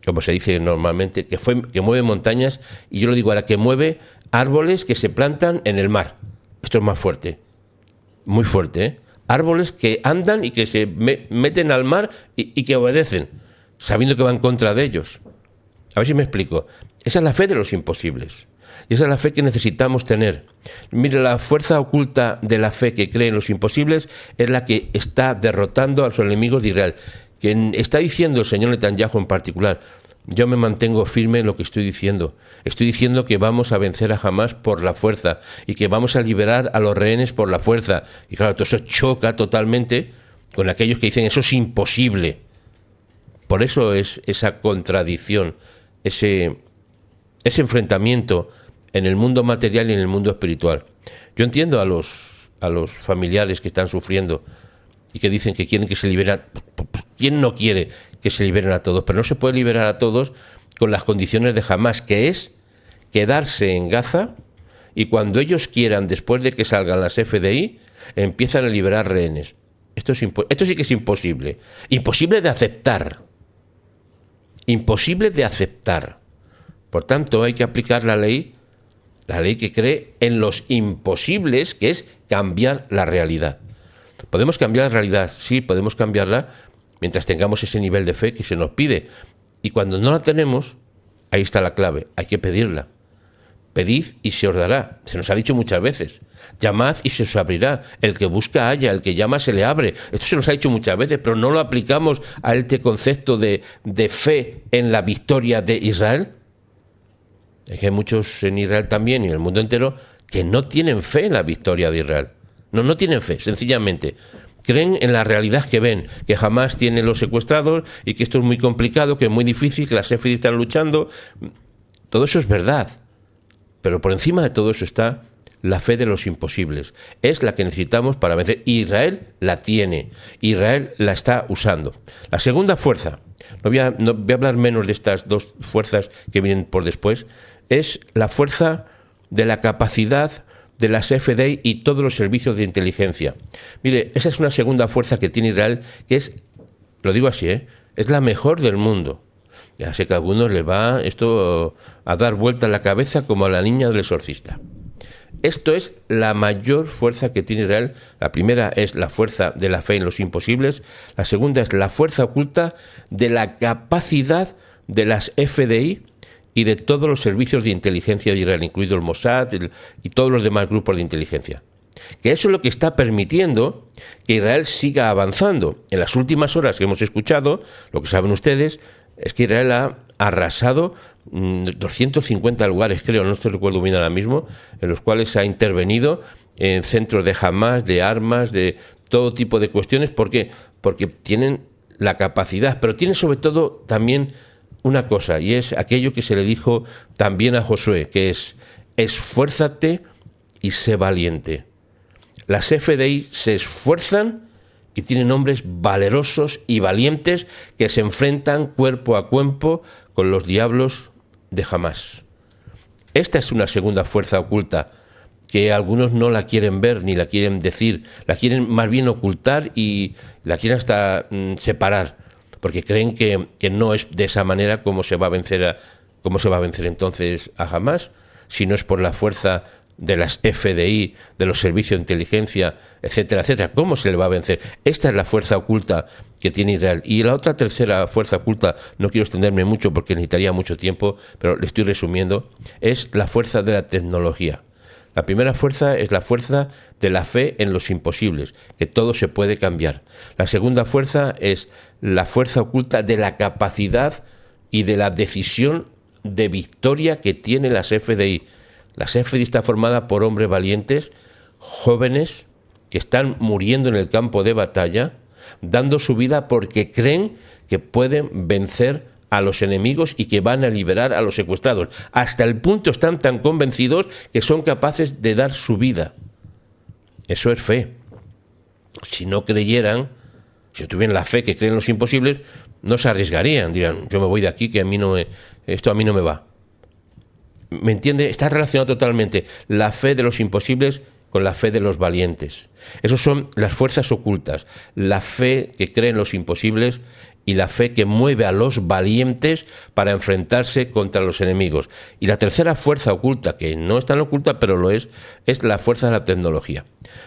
como se dice normalmente, que mueve montañas, y yo lo digo ahora, que mueve árboles que se plantan en el mar. Esto es más fuerte, muy fuerte, ¿eh? Árboles que andan y que se meten al mar y que obedecen, sabiendo que van en contra de ellos. A ver si me explico. Esa es la fe de los imposibles. Y esa es la fe que necesitamos tener. Mire, la fuerza oculta de la fe que cree en los imposibles es la que está derrotando a los enemigos de Israel. Que está diciendo el señor Netanyahu en particular. Yo me mantengo firme en lo que estoy diciendo. Estoy diciendo que vamos a vencer a Hamás por la fuerza y que vamos a liberar a los rehenes por la fuerza. Y claro, todo eso choca totalmente con aquellos que dicen eso es imposible. Por eso es esa contradicción, ese enfrentamiento en el mundo material y en el mundo espiritual. Yo entiendo a los familiares que están sufriendo y que dicen que quieren que se liberen. ¿Quién no quiere que se liberen a todos? Pero no se puede liberar a todos con las condiciones de Hamás, que es quedarse en Gaza y cuando ellos quieran, después de que salgan las FDI, empiezan a liberar rehenes. Esto sí que es imposible. Imposible de aceptar. Imposible de aceptar. Por tanto, hay que aplicar la ley que cree en los imposibles, que es cambiar la realidad. ¿Podemos cambiar la realidad? Sí, podemos cambiarla mientras tengamos ese nivel de fe que se nos pide. Y cuando no la tenemos, ahí está la clave, hay que pedirla. Pedid y se os dará. Se nos ha dicho muchas veces. Llamad y se os abrirá. El que busca halla, el que llama se le abre. Esto se nos ha dicho muchas veces, pero no lo aplicamos a este concepto de fe en la victoria de Israel. Es que hay muchos en Israel también y en el mundo entero que no tienen fe en la victoria de Israel. No tienen fe, sencillamente. Creen en la realidad que ven, que jamás tienen los secuestrados y que esto es muy complicado, que es muy difícil, que las FDI están luchando. Todo eso es verdad. Pero por encima de todo eso está la fe de los imposibles. Es la que necesitamos para vencer. Israel la tiene. Israel la está usando. La segunda fuerza, no voy a hablar menos de estas dos fuerzas que vienen por después, es la fuerza de la capacidad de las FDI y todos los servicios de inteligencia. Mire, esa es una segunda fuerza que tiene Israel, que es, lo digo así, es la mejor del mundo. Ya sé que a algunos le va esto a dar vuelta a la cabeza como a la niña del exorcista. Esto es la mayor fuerza que tiene Israel. La primera es la fuerza de la fe en los imposibles. La segunda es la fuerza oculta de la capacidad de las FDI y de todos los servicios de inteligencia de Israel, incluido el Mossad y todos los demás grupos de inteligencia. Que eso es lo que está permitiendo que Israel siga avanzando. En las últimas horas que hemos escuchado, lo que saben ustedes, es que Israel ha arrasado 250 lugares, creo, no estoy recuerdo bien ahora mismo, en los cuales ha intervenido en centros de Hamás, de armas, de todo tipo de cuestiones. ¿Por qué? Porque tienen la capacidad, pero tienen sobre todo también una cosa, y es aquello que se le dijo también a Josué, que es: esfuérzate y sé valiente. Las FDI se esfuerzan y tienen hombres valerosos y valientes que se enfrentan cuerpo a cuerpo con los diablos de Hamás. Esta es una segunda fuerza oculta que algunos no la quieren ver ni la quieren decir, la quieren más bien ocultar y la quieren hasta separar, porque creen que no es de esa manera como se va a vencer entonces a Hamás, si no es por la fuerza de las FDI, de los servicios de inteligencia, etcétera, etcétera. ¿Cómo se le va a vencer? Esta es la fuerza oculta que tiene Israel. Y la otra tercera fuerza oculta, no quiero extenderme mucho porque necesitaría mucho tiempo, pero le estoy resumiendo, es la fuerza de la tecnología. La primera fuerza es la fuerza de la fe en los imposibles, que todo se puede cambiar. La segunda fuerza es la fuerza oculta de la capacidad y de la decisión de victoria que tienen las FDI. Las FDI está formada por hombres valientes, jóvenes, que están muriendo en el campo de batalla, dando su vida porque creen que pueden vencer a los enemigos y que van a liberar a los secuestrados. Hasta el punto están tan convencidos que son capaces de dar su vida. Eso es fe. Si no creyeran, si no tuvieran la fe que creen los imposibles, no se arriesgarían. Dirán: yo me voy de aquí, que esto a mí no me va. ¿Me entiende? Está relacionado totalmente la fe de los imposibles con la fe de los valientes. Esas son las fuerzas ocultas. La fe que cree en los imposibles y la fe que mueve a los valientes para enfrentarse contra los enemigos. Y la tercera fuerza oculta, que no es tan oculta, pero lo es la fuerza de la tecnología.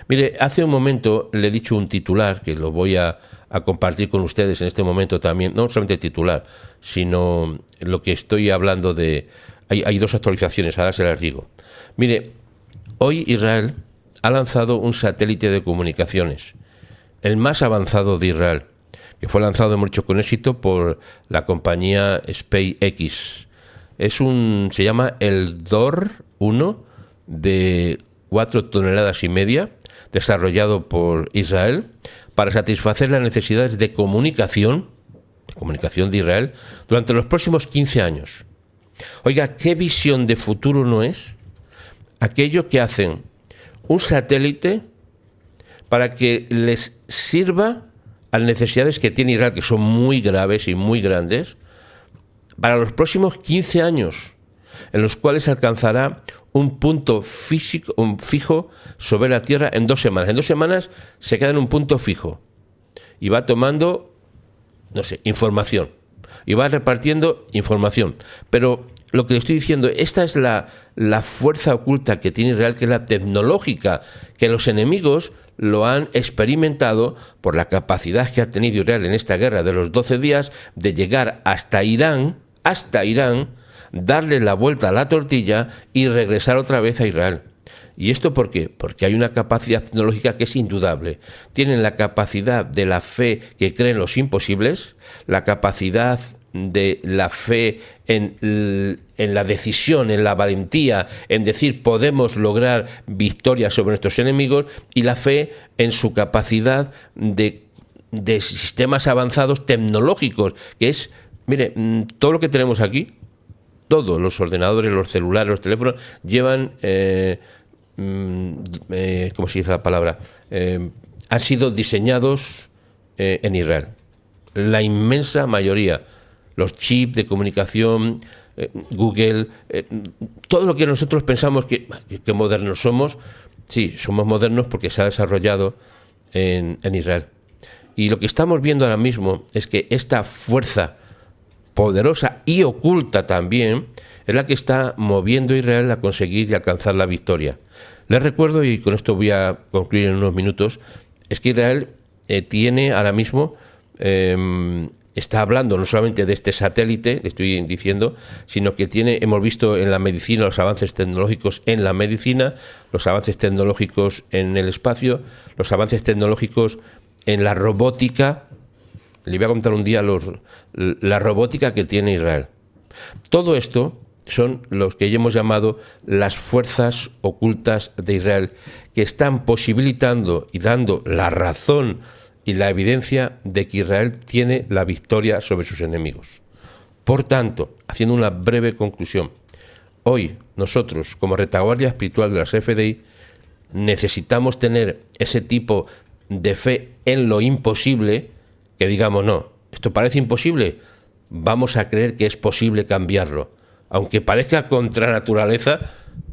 Mire, hace un momento le he dicho un titular, que lo voy a compartir con ustedes en este momento también, no solamente el titular, sino lo que estoy hablando de... Hay dos actualizaciones, ahora se las digo. Mire, hoy Israel ha lanzado un satélite de comunicaciones, el más avanzado de Israel, que fue lanzado mucho con éxito por la compañía SpaceX. Se llama el DOR-1 de 4,5 toneladas, desarrollado por Israel para satisfacer las necesidades de comunicación de Israel durante los próximos 15 años. Oiga, ¿qué visión de futuro no es? Aquello que hacen un satélite para que les sirva a las necesidades que tiene Israel, que son muy graves y muy grandes, para los próximos 15 años, en los cuales alcanzará un punto fijo sobre la Tierra en 2 semanas. En 2 semanas se queda en un punto fijo y va tomando, información. Y va repartiendo información. Pero lo que le estoy diciendo, esta es la fuerza oculta que tiene Israel, que es la tecnológica, que los enemigos lo han experimentado por la capacidad que ha tenido Israel en esta guerra de los 12 días de llegar hasta Irán, darle la vuelta a la tortilla y regresar otra vez a Israel. ¿Y esto por qué? Porque hay una capacidad tecnológica que es indudable. Tienen la capacidad de la fe que creen los imposibles, la capacidad de la fe en la decisión, en la valentía, en decir podemos lograr victoria sobre nuestros enemigos, y la fe en su capacidad de sistemas avanzados tecnológicos, que es, mire, todo lo que tenemos aquí, todos los ordenadores, los celulares, los teléfonos, llevan... ¿cómo se dice la palabra? Han sido diseñados en Israel. La inmensa mayoría, los chips de comunicación, Google, todo lo que nosotros pensamos que modernos somos, sí, somos modernos porque se ha desarrollado en Israel. Y lo que estamos viendo ahora mismo es que esta fuerza poderosa y oculta también es la que está moviendo a Israel a conseguir y alcanzar la victoria. Les recuerdo, y con esto voy a concluir en unos minutos, es que Israel tiene ahora mismo, está hablando no solamente de este satélite, le estoy diciendo, sino que hemos visto en la medicina los avances tecnológicos en la medicina, los avances tecnológicos en el espacio, los avances tecnológicos en la robótica. Le voy a contar un día la robótica que tiene Israel. Todo esto son los que ya hemos llamado las fuerzas ocultas de Israel, que están posibilitando y dando la razón y la evidencia de que Israel tiene la victoria sobre sus enemigos. Por tanto, haciendo una breve conclusión, hoy nosotros, como retaguardia espiritual de las CFDI, necesitamos tener ese tipo de fe en lo imposible, que digamos, no, esto parece imposible, vamos a creer que es posible cambiarlo, aunque parezca contra naturaleza,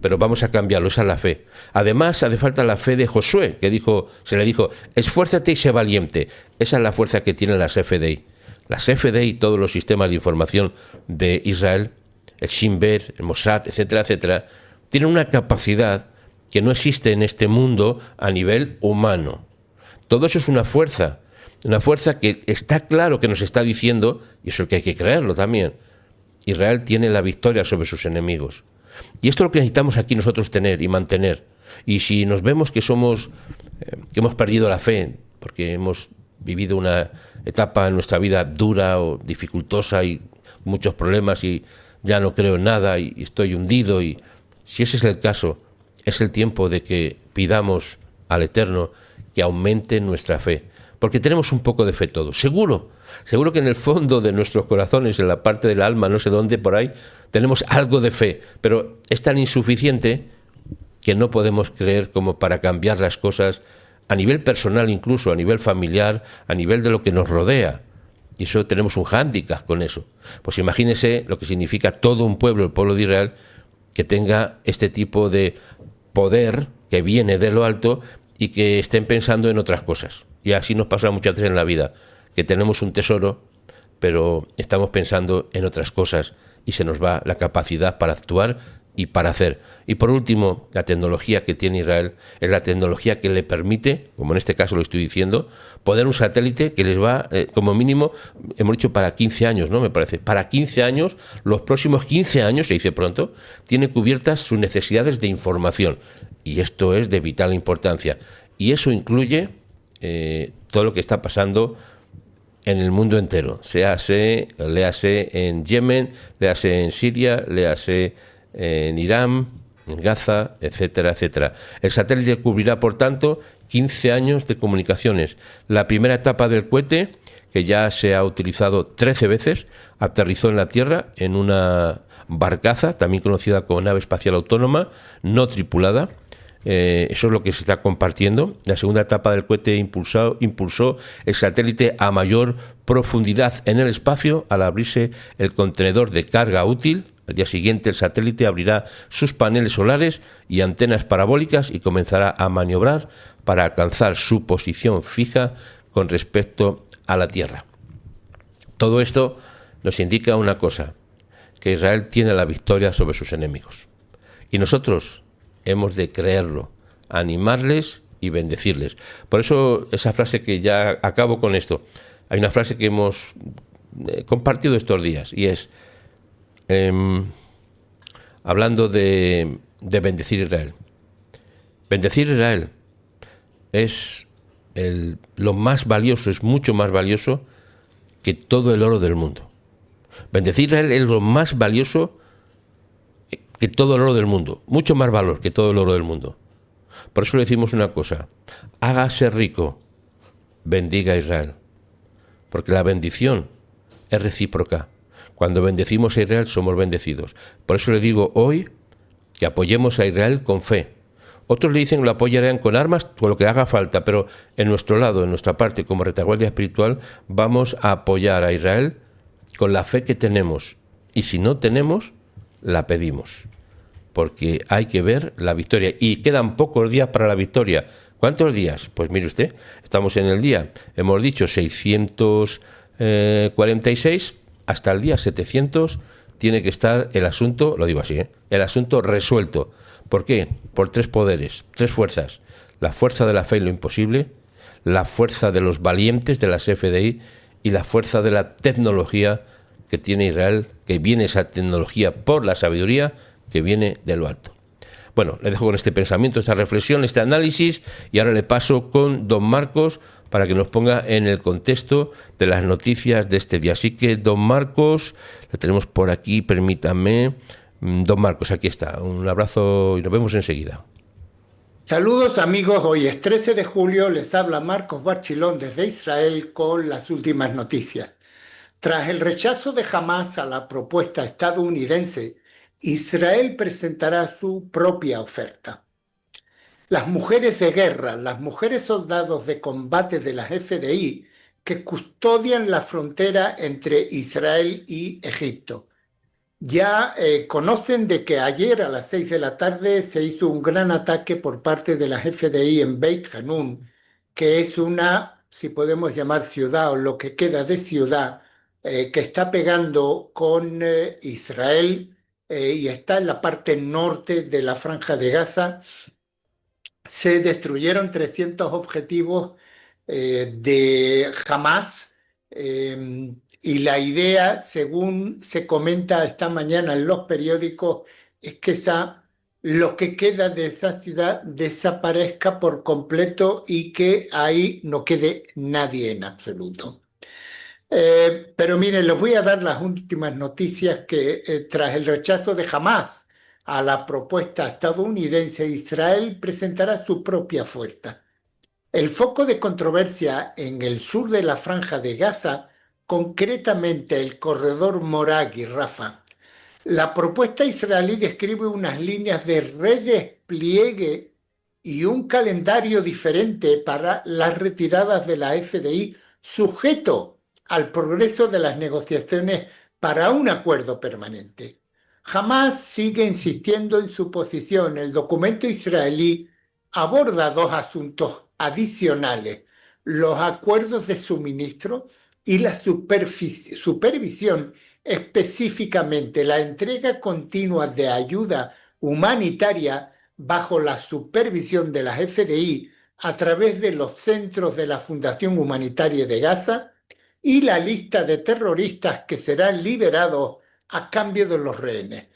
pero vamos a cambiarlo, esa es la fe. Además, hace falta la fe de Josué, que se le dijo, esfuérzate y sé valiente. Esa es la fuerza que tienen las FDI. Las FDI y todos los sistemas de información de Israel, el Shin Bet, el Mossad, etcétera, etcétera, tienen una capacidad que no existe en este mundo a nivel humano. Todo eso es una fuerza que está claro que nos está diciendo, y eso es que hay que creerlo también, Israel tiene la victoria sobre sus enemigos. Y esto es lo que necesitamos aquí nosotros tener y mantener. Y si nos vemos que que hemos perdido la fe, porque hemos vivido una etapa en nuestra vida dura o dificultosa y muchos problemas y ya no creo en nada y estoy hundido, y si ese es el caso, es el tiempo de que pidamos al Eterno que aumente nuestra fe, porque tenemos un poco de fe todos, seguro que en el fondo de nuestros corazones, en la parte del alma, no sé dónde, por ahí, tenemos algo de fe, pero es tan insuficiente que no podemos creer como para cambiar las cosas a nivel personal, incluso a nivel familiar, a nivel de lo que nos rodea. Y eso tenemos un hándicap con eso. Pues imagínese lo que significa todo un pueblo, el pueblo de Israel, que tenga este tipo de poder que viene de lo alto y que estén pensando en otras cosas. Y así nos pasa muchas veces en la vida, que tenemos un tesoro, pero estamos pensando en otras cosas y se nos va la capacidad para actuar y para hacer. Y por último, la tecnología que tiene Israel es la tecnología que le permite, como en este caso lo estoy diciendo, poner un satélite que les va, como mínimo, hemos dicho para 15 años, ¿no? Me parece, para 15 años, los próximos 15 años, se dice pronto, tiene cubiertas sus necesidades de información. Y esto es de vital importancia. Y eso incluye todo lo que está pasando en el mundo entero, léase en Yemen, léase en Siria, léase en Irán, en Gaza, etcétera, etcétera. El satélite cubrirá, por tanto, 15 años de comunicaciones. La primera etapa del cohete, que ya se ha utilizado 13 veces, aterrizó en la Tierra en una barcaza, también conocida como nave espacial autónoma, no tripulada. Eso es lo que se está compartiendo. La segunda etapa del cohete impulsó el satélite a mayor profundidad en el espacio al abrirse el contenedor de carga útil. Al día siguiente el satélite abrirá sus paneles solares y antenas parabólicas y comenzará a maniobrar para alcanzar su posición fija con respecto a la Tierra. Todo esto nos indica una cosa, que Israel tiene la victoria sobre sus enemigos. Y nosotros hemos de creerlo, animarles y bendecirles. Por eso esa frase, que ya acabo con esto, hay una frase que hemos compartido estos días y es, hablando de bendecir Israel. Bendecir Israel es lo más valioso, es mucho más valioso que todo el oro del mundo. Bendecir Israel es lo más valioso que todo el oro del mundo, mucho más valor que todo el oro del mundo. Por eso le decimos una cosa, hágase rico, bendiga a Israel, porque la bendición es recíproca. Cuando bendecimos a Israel somos bendecidos. Por eso le digo hoy que apoyemos a Israel con fe. Otros le dicen que lo apoyarán con armas, con lo que haga falta, pero en nuestro lado, en nuestra parte, como retaguardia espiritual, vamos a apoyar a Israel con la fe que tenemos. Y si no tenemos, la pedimos. Porque hay que ver la victoria. Y quedan pocos días para la victoria. ¿Cuántos días? Pues mire usted, estamos en el día, hemos dicho 646, hasta el día 700 tiene que estar el asunto, lo digo así, el asunto resuelto. ¿Por qué? Por tres poderes, tres fuerzas. La fuerza de la fe y lo imposible, la fuerza de los valientes de las FDI y la fuerza de la tecnología que tiene Israel, que viene esa tecnología por la sabiduría que viene de lo alto. Bueno, le dejo con este pensamiento, esta reflexión, este análisis, y ahora le paso con don Marcos para que nos ponga en el contexto de las noticias de este día. Así que, don Marcos, le tenemos por aquí, permítame. Don Marcos, aquí está. Un abrazo y nos vemos enseguida. Saludos amigos, hoy es 13 de julio, les habla Marcos Barchilón desde Israel con las últimas noticias. Tras el rechazo de Hamás a la propuesta estadounidense, Israel presentará su propia oferta. Las mujeres de guerra, las mujeres soldados de combate de las FDI que custodian la frontera entre Israel y Egipto. Ya conocen de que ayer a las 6 de la tarde se hizo un gran ataque por parte de las FDI en Beit Hanun, que es una, si podemos llamar ciudad o lo que queda de ciudad, que está pegando con Israel y está en la parte norte de la Franja de Gaza. Se destruyeron 300 objetivos de Hamas y la idea, según se comenta esta mañana en los periódicos, es que lo que queda de esa ciudad desaparezca por completo y que ahí no quede nadie en absoluto. Pero miren, les voy a dar las últimas noticias que tras el rechazo de Hamas a la propuesta estadounidense, Israel presentará su propia fuerza. El foco de controversia en el sur de la Franja de Gaza, concretamente el corredor Morag y Rafah. La propuesta israelí describe unas líneas de redespliegue y un calendario diferente para las retiradas de la FDI, sujeto al progreso de las negociaciones para un acuerdo permanente. Hamás sigue insistiendo en su posición. El documento israelí aborda dos asuntos adicionales: los acuerdos de suministro y la supervisión, específicamente la entrega continua de ayuda humanitaria bajo la supervisión de las FDI a través de los centros de la Fundación Humanitaria de Gaza, y la lista de terroristas que serán liberados a cambio de los rehenes.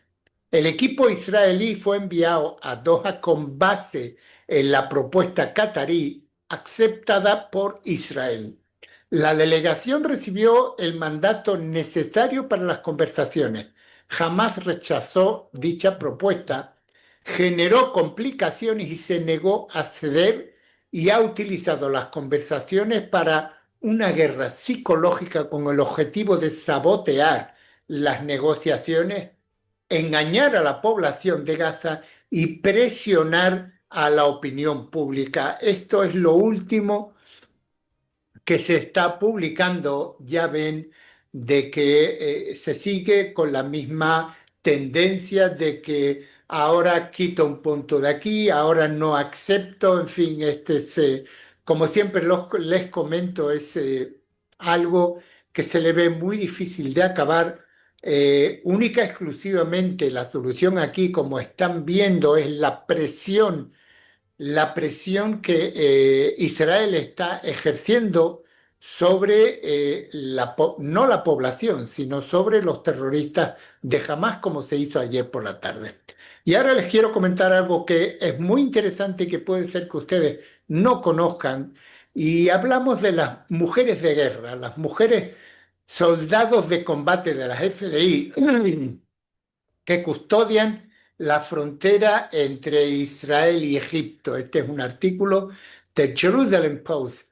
El equipo israelí fue enviado a Doha con base en la propuesta catarí aceptada por Israel. La delegación recibió el mandato necesario para las conversaciones. Jamás rechazó dicha propuesta, generó complicaciones y se negó a ceder, y ha utilizado las conversaciones para una guerra psicológica con el objetivo de sabotear las negociaciones, engañar a la población de Gaza y presionar a la opinión pública. Esto es lo último que se está publicando. Ya ven de que se sigue con la misma tendencia de que ahora quito un punto de aquí, ahora no acepto, en fin, como siempre les comento, es algo que se le ve muy difícil de acabar. Única exclusivamente la solución aquí, como están viendo, es la presión que Israel está ejerciendo sobre no la población, sino sobre los terroristas de Hamás, como se hizo ayer por la tarde. Y ahora les quiero comentar algo que es muy interesante y que puede ser que ustedes no conozcan. Y hablamos de las mujeres de guerra, las mujeres soldados de combate de las FDI que custodian la frontera entre Israel y Egipto. Este es un artículo de Jerusalem Post.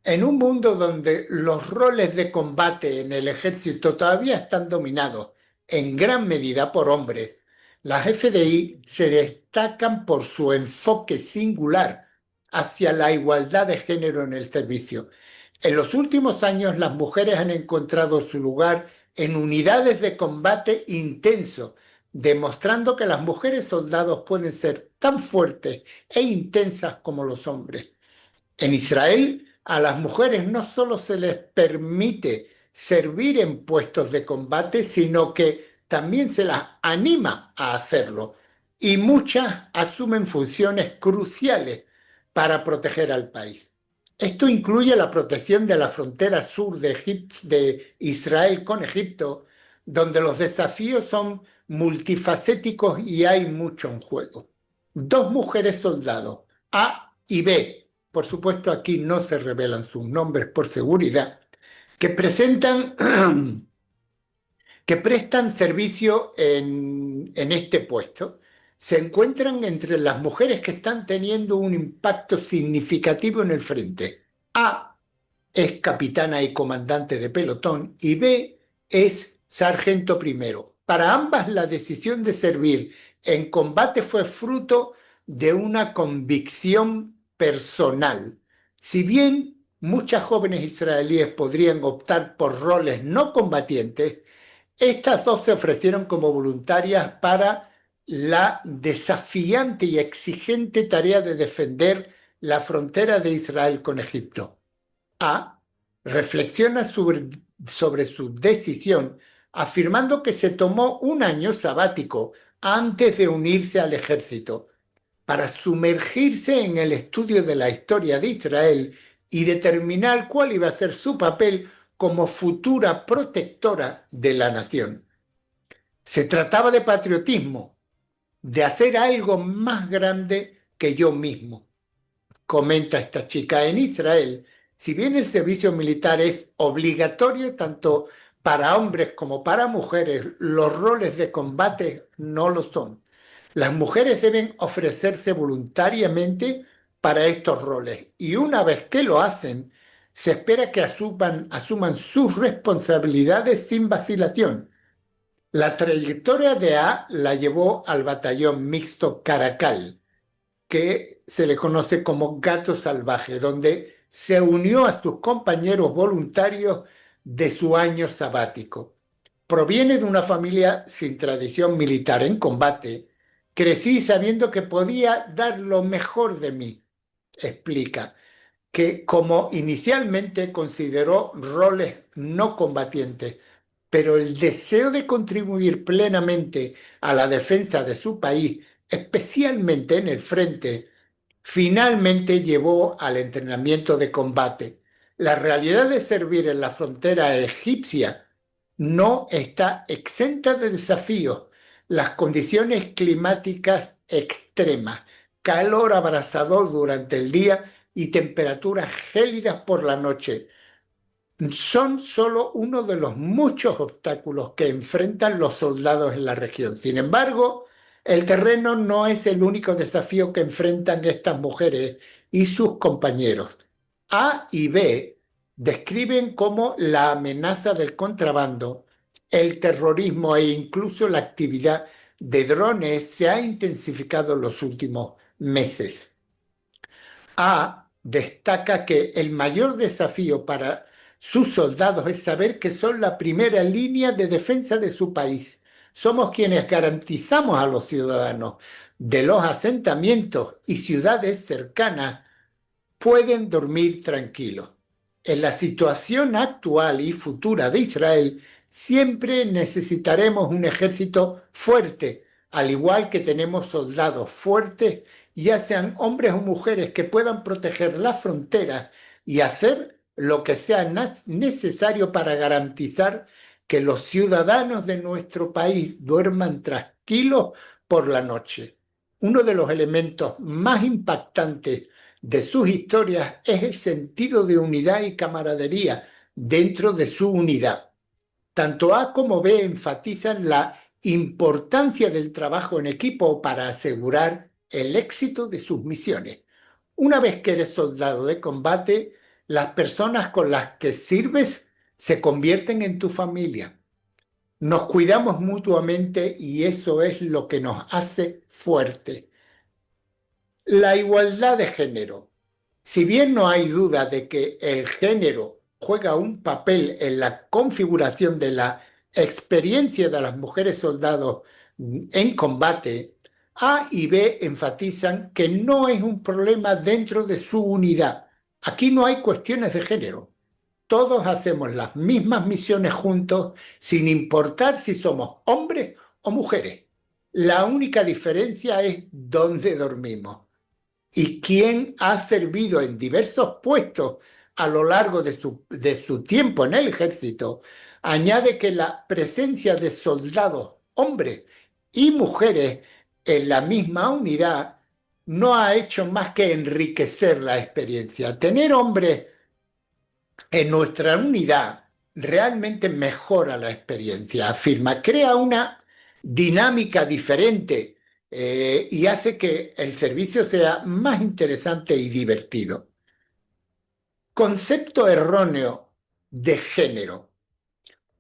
En un mundo donde los roles de combate en el ejército todavía están dominados en gran medida por hombres, las FDI se destacan por su enfoque singular hacia la igualdad de género en el servicio. En los últimos años, las mujeres han encontrado su lugar en unidades de combate intenso, demostrando que las mujeres soldados pueden ser tan fuertes e intensas como los hombres. En Israel, a las mujeres no solo se les permite servir en puestos de combate, sino que también se las anima a hacerlo, y muchas asumen funciones cruciales para proteger al país. Esto incluye la protección de la frontera sur de Israel con Egipto, donde los desafíos son multifacéticos y hay mucho en juego. Dos mujeres soldados, A y B, por supuesto aquí no se revelan sus nombres por seguridad, que prestan servicio en este puesto, se encuentran entre las mujeres que están teniendo un impacto significativo en el frente. A es capitana y comandante de pelotón y B es sargento primero. Para ambas la decisión de servir en combate fue fruto de una convicción personal. Si bien muchas jóvenes israelíes podrían optar por roles no combatientes, estas dos se ofrecieron como voluntarias para la desafiante y exigente tarea de defender la frontera de Israel con Egipto. A reflexiona sobre su decisión afirmando que se tomó un año sabático antes de unirse al ejército para sumergirse en el estudio de la historia de Israel y determinar cuál iba a ser su papel como futura protectora de la nación. Se trataba de patriotismo, de hacer algo más grande que yo mismo, comenta esta chica. En Israel, si bien el servicio militar es obligatorio tanto para hombres como para mujeres, los roles de combate no lo son. Las mujeres deben ofrecerse voluntariamente para estos roles y una vez que lo hacen, se espera que asuman sus responsabilidades sin vacilación. La trayectoria de A la llevó al batallón mixto Caracal, que se le conoce como Gato Salvaje, donde se unió a sus compañeros voluntarios de su año sabático. Proviene de una familia sin tradición militar en combate. Crecí sabiendo que podía dar lo mejor de mí, explica, que como inicialmente consideró roles no combatientes, pero el deseo de contribuir plenamente a la defensa de su país, especialmente en el frente, finalmente llevó al entrenamiento de combate. La realidad de servir en la frontera egipcia no está exenta de desafíos. Las condiciones climáticas extremas, calor abrasador durante el día y temperaturas gélidas por la noche son solo uno de los muchos obstáculos que enfrentan los soldados en la región. Sin embargo, el terreno no es el único desafío que enfrentan estas mujeres y sus compañeros. A y B describen cómo la amenaza del contrabando, el terrorismo e incluso la actividad de drones se ha intensificado en los últimos meses. A destaca que el mayor desafío para sus soldados es saber que son la primera línea de defensa de su país. Somos quienes garantizamos a los ciudadanos de los asentamientos y ciudades cercanas pueden dormir tranquilos. En la situación actual y futura de Israel, siempre necesitaremos un ejército fuerte, al igual que tenemos soldados fuertes, ya sean hombres o mujeres, que puedan proteger las fronteras y hacer lo que sea necesario para garantizar que los ciudadanos de nuestro país duerman tranquilos por la noche. Uno de los elementos más impactantes de sus historias es el sentido de unidad y camaradería dentro de su unidad. Tanto A como B enfatizan la importancia del trabajo en equipo para asegurar el éxito de sus misiones. Una vez que eres soldado de combate, las personas con las que sirves se convierten en tu familia. Nos cuidamos mutuamente y eso es lo que nos hace fuertes. La igualdad de género. Si bien no hay duda de que el género juega un papel en la configuración de la experiencia de las mujeres soldados en combate, A y B enfatizan que no es un problema dentro de su unidad. Aquí no hay cuestiones de género. Todos hacemos las mismas misiones juntos, sin importar si somos hombres o mujeres. La única diferencia es dónde dormimos. Y quien ha servido en diversos puestos a lo largo de su tiempo en el ejército, añade que la presencia de soldados, hombres y mujeres en la misma unidad, no ha hecho más que enriquecer la experiencia. Tener hombres en nuestra unidad realmente mejora la experiencia, afirma, crea una dinámica diferente y hace que el servicio sea más interesante y divertido. Concepto erróneo de género.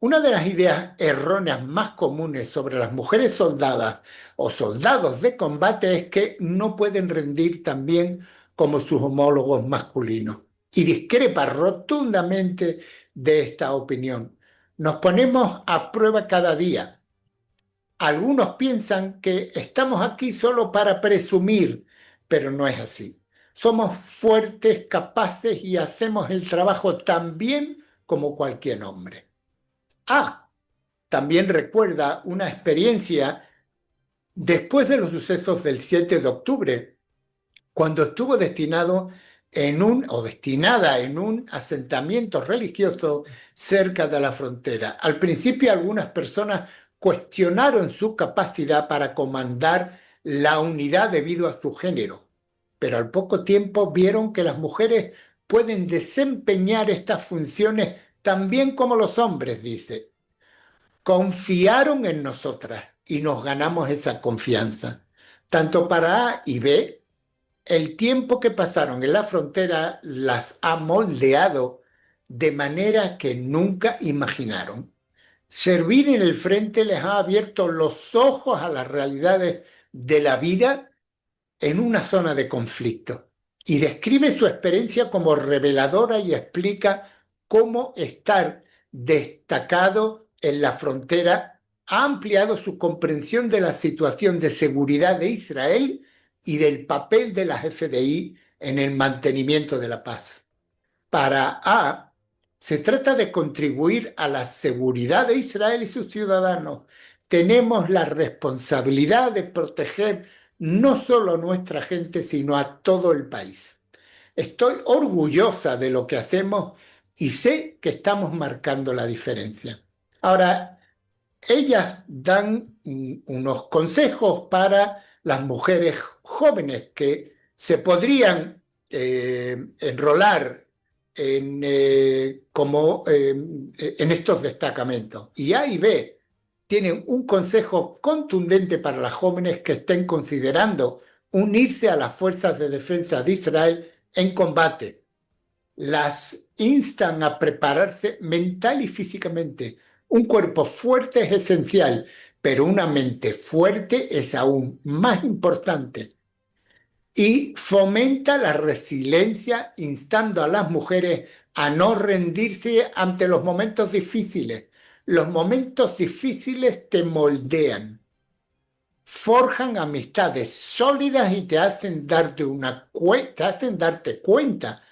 Una de las ideas erróneas más comunes sobre las mujeres soldadas o soldados de combate es que no pueden rendir tan bien como sus homólogos masculinos. Y discrepa rotundamente de esta opinión. Nos ponemos a prueba cada día. Algunos piensan que estamos aquí solo para presumir, pero no es así. Somos fuertes, capaces y hacemos el trabajo tan bien como cualquier hombre. También recuerda una experiencia después de los sucesos del 7 de octubre, cuando estuvo destinada en un asentamiento religioso cerca de la frontera. Al principio algunas personas cuestionaron su capacidad para comandar la unidad debido a su género, pero al poco tiempo vieron que las mujeres pueden desempeñar estas funciones tan bien como los hombres, dice. Confiaron en nosotras y nos ganamos esa confianza. Tanto para A y B, el tiempo que pasaron en la frontera las ha moldeado de manera que nunca imaginaron. Servir en el frente les ha abierto los ojos a las realidades de la vida en una zona de conflicto. Y describe su experiencia como reveladora y explica cómo estar destacado en la frontera ha ampliado su comprensión de la situación de seguridad de Israel y del papel de las FDI en el mantenimiento de la paz. Para A, se trata de contribuir a la seguridad de Israel y sus ciudadanos. Tenemos la responsabilidad de proteger no solo a nuestra gente, sino a todo el país. Estoy orgullosa de lo que hacemos y sé que estamos marcando la diferencia. Ahora, ellas dan unos consejos para las mujeres jóvenes que se podrían enrolar en estos destacamentos. Y A y B tienen un consejo contundente para las jóvenes que estén considerando unirse a las fuerzas de defensa de Israel en combate. Las instan a prepararse mental y físicamente. Un cuerpo fuerte es esencial, pero una mente fuerte es aún más importante. Y fomenta la resiliencia, instando a las mujeres a no rendirse ante los momentos difíciles. Los momentos difíciles te moldean, forjan amistades sólidas y te hacen darte cuenta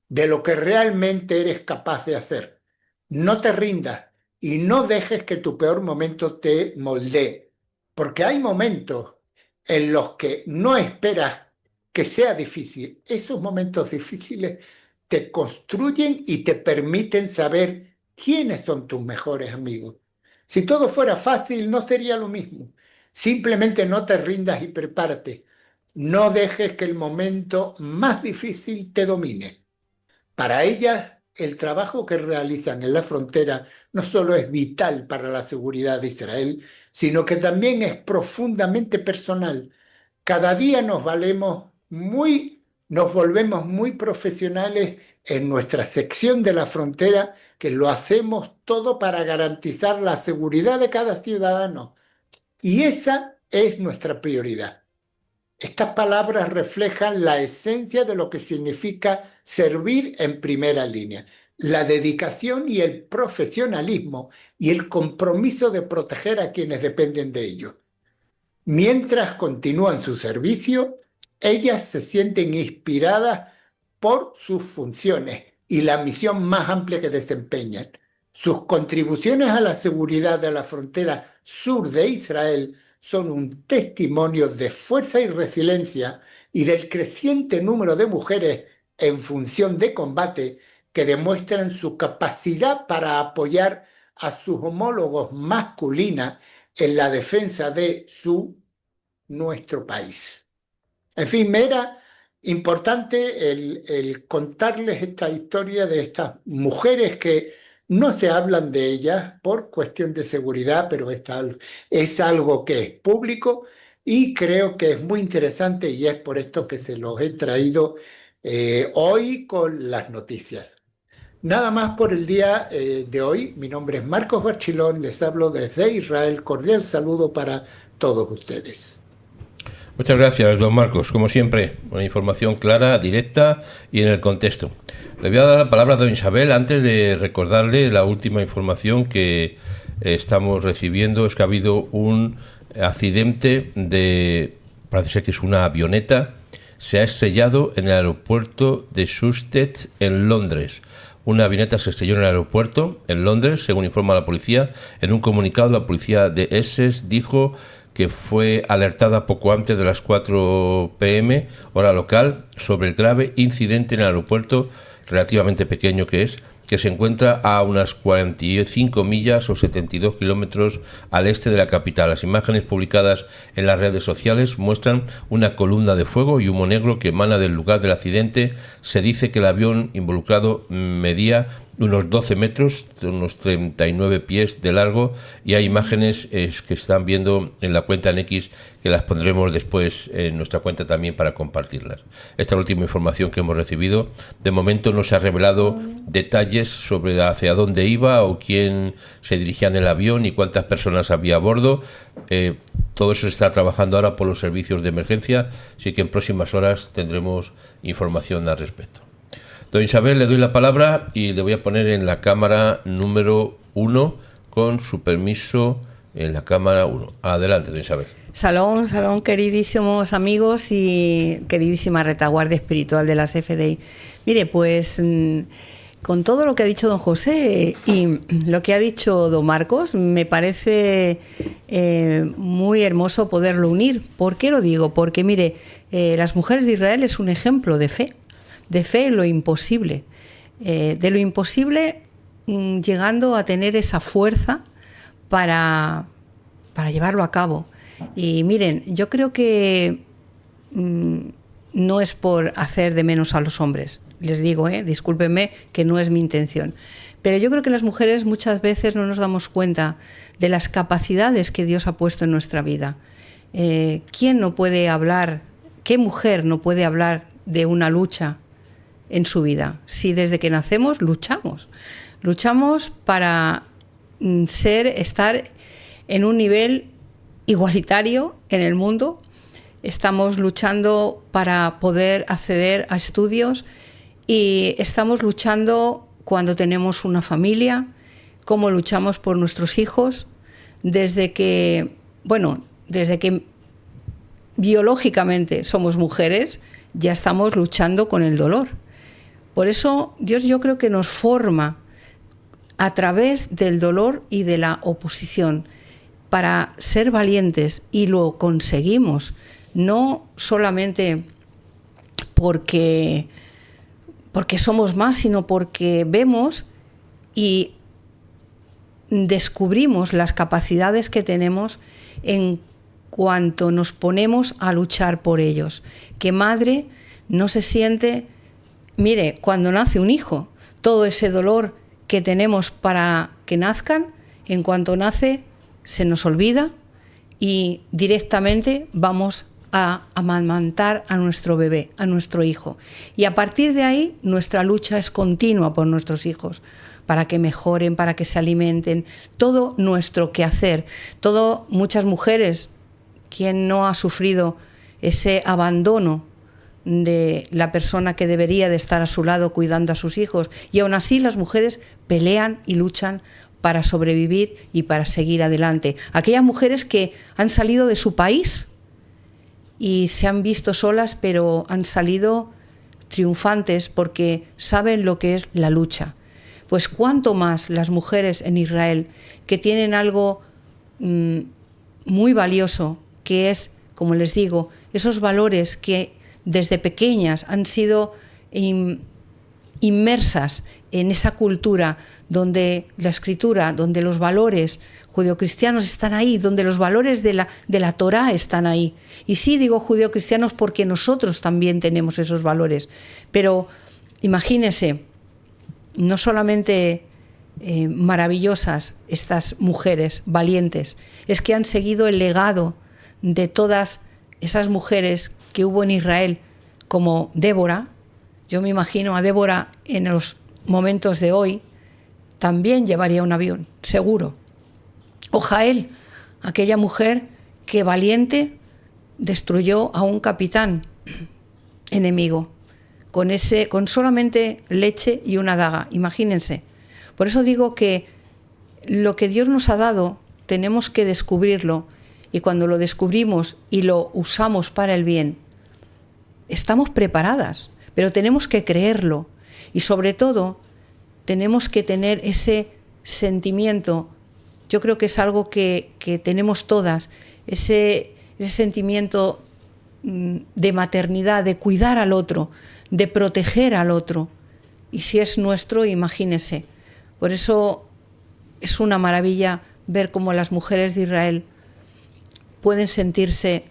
de lo que realmente eres capaz de hacer. No te rindas y no dejes que tu peor momento te moldee, porque hay momentos en los que no esperas que sea difícil. Esos momentos difíciles te construyen y te permiten saber quiénes son tus mejores amigos. Si todo fuera fácil, no sería lo mismo. Simplemente no te rindas y prepárate. No dejes que el momento más difícil te domine. Para ellas, el trabajo que realizan en la frontera no solo es vital para la seguridad de Israel, sino que también es profundamente personal. Cada día nos volvemos muy profesionales en nuestra sección de la frontera, que lo hacemos todo para garantizar la seguridad de cada ciudadano. Y esa es nuestra prioridad. Estas palabras reflejan la esencia de lo que significa servir en primera línea, la dedicación y el profesionalismo y el compromiso de proteger a quienes dependen de ello. Mientras continúan su servicio, ellas se sienten inspiradas por sus funciones y la misión más amplia que desempeñan. Sus contribuciones a la seguridad de la frontera sur de Israel son un testimonio de fuerza y resiliencia y del creciente número de mujeres en función de combate que demuestran su capacidad para apoyar a sus homólogos masculinas en la defensa de nuestro país. En fin, me era importante el contarles esta historia de estas mujeres que no se hablan de ellas por cuestión de seguridad, pero es algo que es público y creo que es muy interesante y es por esto que se los he traído hoy con las noticias. Nada más por el día de hoy. Mi nombre es Marcos Barchilón, les hablo desde Israel. Cordial saludo para todos ustedes. Muchas gracias, don Marcos. Como siempre, una información clara, directa y en el contexto. Le voy a dar la palabra a don Isabel antes de recordarle la última información que estamos recibiendo. Es que ha habido un accidente parece ser que es una avioneta, se ha estrellado en el aeropuerto de Stansted en Londres. Una avioneta se estrelló en el aeropuerto en Londres, según informa la policía. En un comunicado, la policía de Essex dijo que fue alertada poco antes de las 4 p.m, hora local, sobre el grave incidente en el aeropuerto, relativamente pequeño que se encuentra a unas 45 millas o 72 kilómetros al este de la capital. Las imágenes publicadas en las redes sociales muestran una columna de fuego y humo negro que emana del lugar del accidente. Se dice que el avión involucrado medía unos 12 metros, unos 39 pies de largo, y hay imágenes que están viendo en la cuenta en X, que las pondremos después en nuestra cuenta también para compartirlas. Esta es la última información que hemos recibido. De momento no se ha revelado detalles sobre hacia dónde iba o quién se dirigía en el avión y cuántas personas había a bordo. Todo eso se está trabajando ahora por los servicios de emergencia, así que en próximas horas tendremos información al respecto. Don Isabel, le doy la palabra y le voy a poner en la cámara número 1, con su permiso, en la cámara 1. Adelante, don Isabel. Salón, queridísimos amigos y queridísima retaguardia espiritual de las FDI. Mire, pues con todo lo que ha dicho don José y lo que ha dicho don Marcos, me parece muy hermoso poderlo unir. ¿Por qué lo digo? Porque mire, las mujeres de Israel es un ejemplo de fe en lo imposible, de lo imposible llegando a tener esa fuerza para llevarlo a cabo. Y miren, yo creo que no es por hacer de menos a los hombres, les digo, discúlpenme que no es mi intención, pero yo creo que las mujeres muchas veces no nos damos cuenta de las capacidades que Dios ha puesto en nuestra vida. ¿Quién no puede hablar, qué mujer no puede hablar de una lucha en su vida? Si desde que nacemos luchamos para estar en un nivel igualitario en el mundo, estamos luchando para poder acceder a estudios y estamos luchando cuando tenemos una familia, cómo luchamos por nuestros hijos, desde que biológicamente somos mujeres, ya estamos luchando con el dolor. Por eso Dios, yo creo que nos forma a través del dolor y de la oposición para ser valientes, y lo conseguimos, no solamente porque somos más, sino porque vemos y descubrimos las capacidades que tenemos en cuanto nos ponemos a luchar por ellos. ¿Qué madre no se siente? Mire, cuando nace un hijo, todo ese dolor que tenemos para que nazcan, en cuanto nace, se nos olvida y directamente vamos a amamantar a nuestro bebé, a nuestro hijo. Y a partir de ahí, nuestra lucha es continua por nuestros hijos, para que mejoren, para que se alimenten, todo nuestro quehacer. Muchas mujeres, ¿quién no ha sufrido ese abandono de la persona que debería de estar a su lado cuidando a sus hijos? Y aún así las mujeres pelean y luchan para sobrevivir y para seguir adelante. Aquellas mujeres que han salido de su país y se han visto solas, pero han salido triunfantes porque saben lo que es la lucha. Pues cuánto más las mujeres en Israel, que tienen algo muy valioso, que es, como les digo, esos valores que desde pequeñas han sido inmersas en esa cultura donde la escritura, donde los valores judeocristianos están ahí, donde los valores de la Torá están ahí. Y sí digo judeocristianos porque nosotros también tenemos esos valores. Pero imagínense, no solamente maravillosas estas mujeres valientes, es que han seguido el legado de todas esas mujeres que hubo en Israel, como Débora. Yo me imagino a Débora en los momentos de hoy, también llevaría un avión, seguro. O Jael, aquella mujer que valiente destruyó a un capitán enemigo con solamente leche y una daga, imagínense. Por eso digo que lo que Dios nos ha dado tenemos que descubrirlo, y cuando lo descubrimos y lo usamos para el bien, estamos preparadas, pero tenemos que creerlo, y sobre todo tenemos que tener ese sentimiento. Yo creo que es algo que tenemos todas, ese sentimiento de maternidad, de cuidar al otro, de proteger al otro. Y si es nuestro, imagínese. Por eso es una maravilla ver cómo las mujeres de Israel pueden sentirse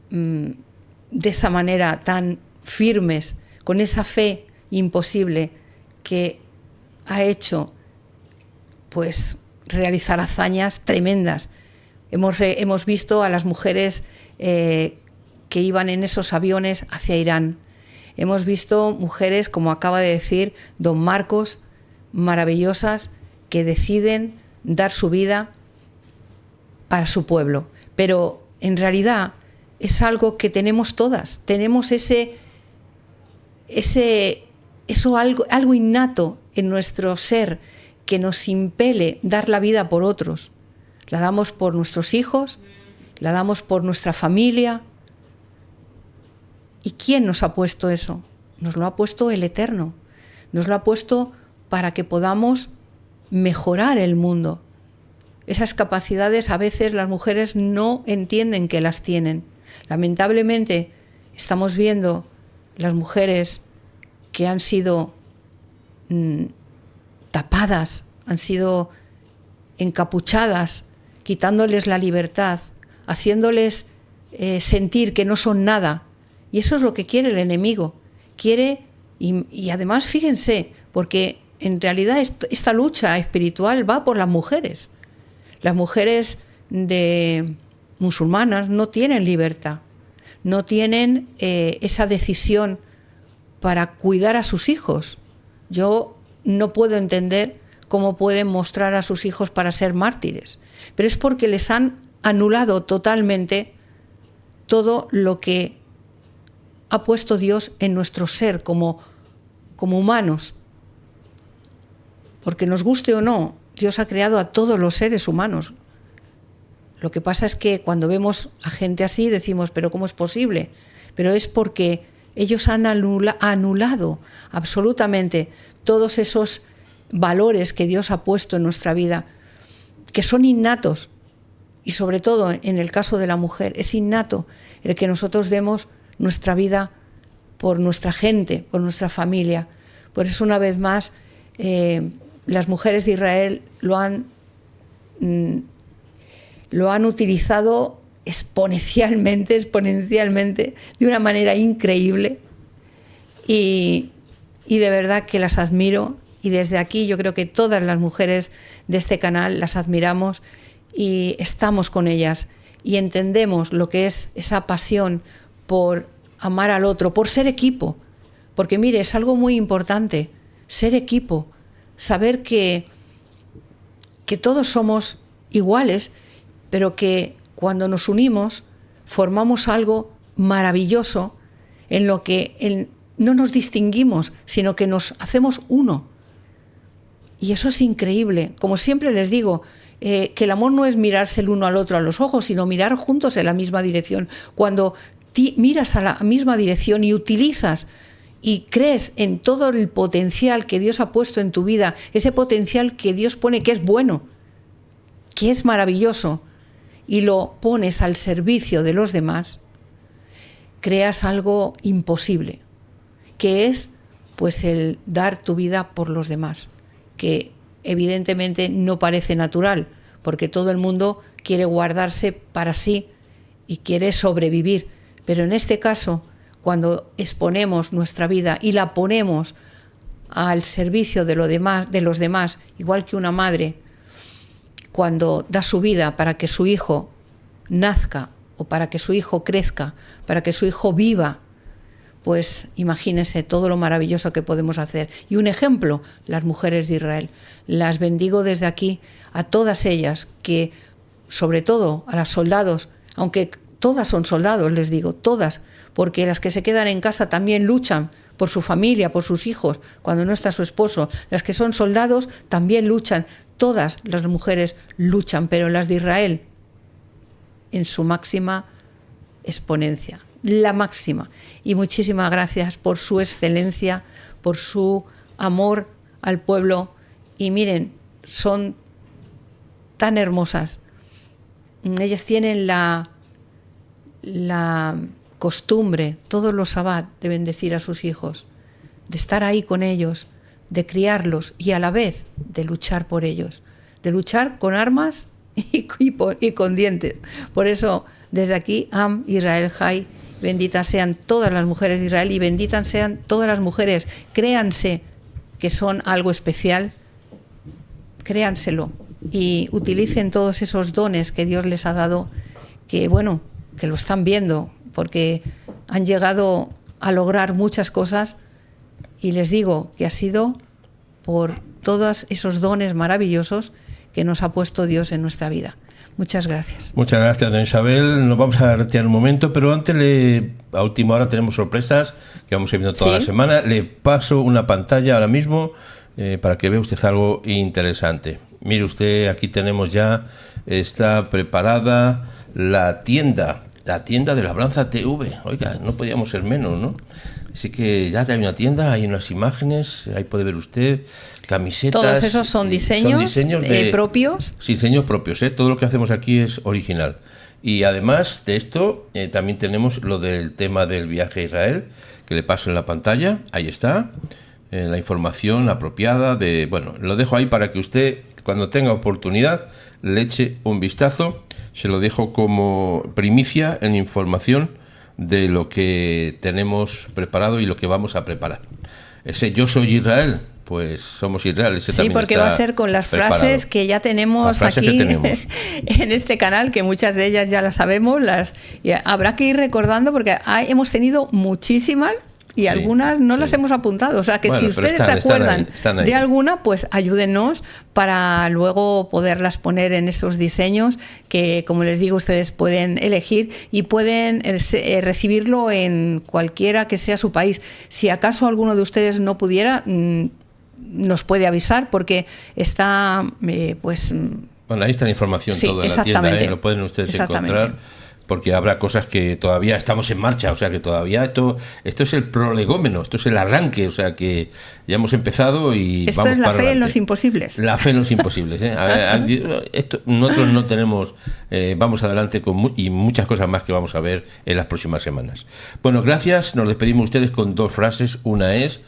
de esa manera tan firmes, con esa fe imposible que ha hecho pues realizar hazañas tremendas. Hemos visto a las mujeres que iban en esos aviones hacia Irán. Hemos visto mujeres, como acaba de decir don Marcos, maravillosas, que deciden dar su vida para su pueblo. Pero en realidad es algo que tenemos todas. Tenemos algo innato en nuestro ser que nos impele dar la vida por otros. La damos por nuestros hijos, la damos por nuestra familia. ¿Y quién nos ha puesto eso? Nos lo ha puesto el Eterno. Nos lo ha puesto para que podamos mejorar el mundo. Esas capacidades a veces las mujeres no entienden que las tienen. Lamentablemente estamos viendo las mujeres que han sido tapadas, han sido encapuchadas, quitándoles la libertad, haciéndoles sentir que no son nada. Y eso es lo que quiere el enemigo. Quiere, y además fíjense, porque en realidad esta lucha espiritual va por las mujeres. Las mujeres musulmanas no tienen libertad, no tienen esa decisión para cuidar a sus hijos. Yo no puedo entender cómo pueden mostrar a sus hijos para ser mártires, pero es porque les han anulado totalmente todo lo que ha puesto Dios en nuestro ser como humanos. Porque nos guste o no, Dios ha creado a todos los seres humanos. Lo que pasa es que cuando vemos a gente así decimos, ¿pero cómo es posible? Pero es porque ellos han anulado absolutamente todos esos valores que Dios ha puesto en nuestra vida, que son innatos, y sobre todo en el caso de la mujer, es innato el que nosotros demos nuestra vida por nuestra gente, por nuestra familia. Por eso, una vez más, las mujeres de Israel lo han utilizado exponencialmente, de una manera increíble, y de verdad que las admiro, y desde aquí yo creo que todas las mujeres de este canal las admiramos y estamos con ellas y entendemos lo que es esa pasión por amar al otro, por ser equipo, porque mire, es algo muy importante, ser equipo, saber que todos somos iguales, pero que cuando nos unimos formamos algo maravilloso en lo que no nos distinguimos, sino que nos hacemos uno. Y eso es increíble. Como siempre les digo, que el amor no es mirarse el uno al otro a los ojos, sino mirar juntos en la misma dirección. Cuando miras a la misma dirección y utilizas y crees en todo el potencial que Dios ha puesto en tu vida, ese potencial que Dios pone que es bueno, que es maravilloso, y lo pones al servicio de los demás, creas algo imposible, que es pues el dar tu vida por los demás, que evidentemente no parece natural, porque todo el mundo quiere guardarse para sí y quiere sobrevivir, pero en este caso, cuando exponemos nuestra vida y la ponemos al servicio de los demás, igual que una madre cuando da su vida para que su hijo nazca o para que su hijo crezca, para que su hijo viva, pues imagínense todo lo maravilloso que podemos hacer. Y un ejemplo, las mujeres de Israel. Las bendigo desde aquí a todas ellas, que sobre todo a las soldados, aunque todas son soldados, les digo, todas, porque las que se quedan en casa también luchan por su familia, por sus hijos, cuando no está su esposo. Las que son soldados también luchan. Todas las mujeres luchan, pero las de Israel en su máxima exponencia, la máxima. Y muchísimas gracias por su excelencia, por su amor al pueblo. Y miren, son tan hermosas. Ellas tienen la costumbre, todos los sabbat, de bendecir a sus hijos, de estar ahí con ellos, de criarlos y a la vez de luchar por ellos, de luchar con armas y con dientes. Por eso, desde aquí, Am Israel Chai, benditas sean todas las mujeres de Israel y benditas sean todas las mujeres. Créanse que son algo especial, créanselo y utilicen todos esos dones que Dios les ha dado, que bueno, que lo están viendo, porque han llegado a lograr muchas cosas, y les digo que ha sido por todos esos dones maravillosos que nos ha puesto Dios en nuestra vida. Muchas gracias. Muchas gracias, doña Isabel. Nos vamos a retirar un momento, pero antes, a última hora tenemos sorpresas que vamos a ir viendo toda la semana. Le paso una pantalla ahora mismo para que vea usted algo interesante. Mire usted, aquí tenemos ya, está preparada la tienda de Labranza TV. Oiga, no podíamos ser menos, ¿no? Así que ya hay una tienda, hay unas imágenes, ahí puede ver usted camisetas. Todos esos son diseños propios. Sí, diseños propios, todo lo que hacemos aquí es original. Y además de esto, también tenemos lo del tema del viaje a Israel, que le paso en la pantalla, ahí está, la información apropiada bueno, lo dejo ahí para que usted, cuando tenga oportunidad, le eche un vistazo. Se lo dejo como primicia en información de lo que tenemos preparado y lo que vamos a preparar. Ese Yo Soy Israel, pues somos Israel. Ese sí, porque va a ser con las frases que ya tenemos aquí en este canal, que muchas de ellas ya las sabemos, y habrá que ir recordando porque hemos tenido muchísimas. Y algunas no las hemos apuntado, o sea que si ustedes se acuerdan de alguna, pues ayúdennos para luego poderlas poner en esos diseños que, como les digo, ustedes pueden elegir y pueden recibirlo en cualquiera que sea su país. Si acaso alguno de ustedes no pudiera, nos puede avisar porque está, pues... Bueno, ahí está la información toda en la tienda, lo pueden ustedes encontrar. Porque habrá cosas que todavía estamos en marcha, o sea que todavía esto es el prolegómeno, esto es el arranque, o sea que ya hemos empezado y esto vamos para adelante. Esto es la fe en los imposibles. La fe en los imposibles. Nosotros no tenemos, vamos adelante y muchas cosas más que vamos a ver en las próximas semanas. Bueno, gracias, nos despedimos ustedes con dos frases, una es...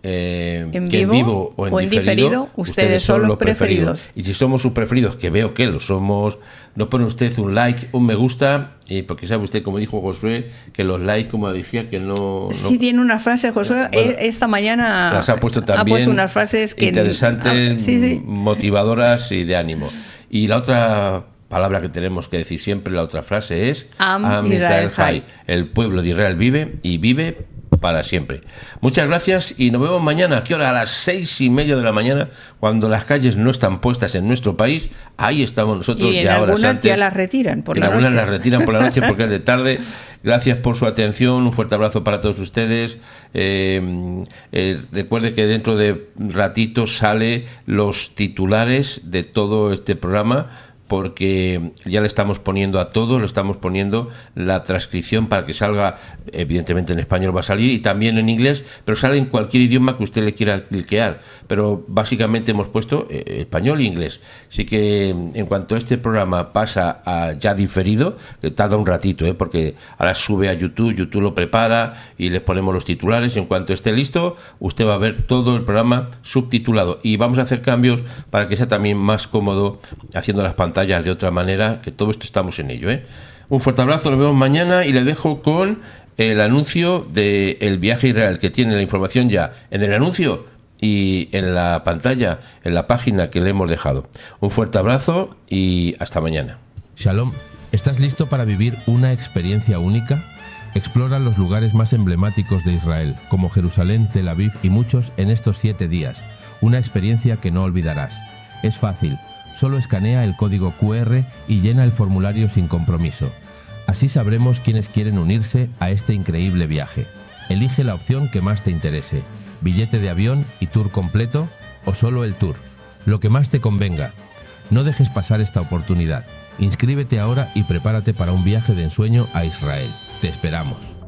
en vivo o en diferido, ustedes son los preferidos. Y si somos sus preferidos, que veo que lo somos, nos pone usted un like, un me gusta, porque sabe usted, como dijo Josué, que los likes, como decía, que no... Sí, tiene unas frases, Josué, esta mañana las ha puesto también, ha puesto unas frases que interesantes, motivadoras y de ánimo. Y la otra palabra que tenemos que decir siempre, la otra frase es Am Israel Chai. El pueblo de Israel vive y vive para siempre. Muchas gracias y nos vemos mañana. ¿A qué hora? A las 6:30 de la mañana, cuando las calles no están puestas en nuestro país. Ahí estamos nosotros. Y ya horas antes. Ya las retiran por la noche. Algunas las retiran por la noche porque es de tarde. Gracias por su atención. Un fuerte abrazo para todos ustedes. Recuerde que dentro de ratito sale los titulares de todo este programa, porque ya le estamos poniendo a todo, le estamos poniendo la transcripción para que salga, evidentemente en español va a salir y también en inglés, pero sale en cualquier idioma que usted le quiera cliquear, pero básicamente hemos puesto español e inglés. Así que en cuanto este programa pasa a ya diferido, que tarda un ratito, porque ahora sube a YouTube, YouTube lo prepara y les ponemos los titulares. En cuanto esté listo, usted va a ver todo el programa subtitulado y vamos a hacer cambios para que sea también más cómodo haciendo las pantallas de otra manera, que todo esto estamos en ello. Un fuerte abrazo, nos vemos mañana y le dejo con el anuncio del viaje a Israel, que tiene la información ya en el anuncio y en la pantalla, en la página que le hemos dejado. Un fuerte abrazo y hasta mañana. Shalom, ¿estás listo para vivir una experiencia única? Explora los lugares más emblemáticos de Israel, como Jerusalén, Tel Aviv y muchos en estos 7 días. Una experiencia que no olvidarás. Es fácil, solo escanea el código QR y llena el formulario sin compromiso. Así sabremos quiénes quieren unirse a este increíble viaje. Elige la opción que más te interese. Billete de avión y tour completo o solo el tour. Lo que más te convenga. No dejes pasar esta oportunidad. Inscríbete ahora y prepárate para un viaje de ensueño a Israel. Te esperamos.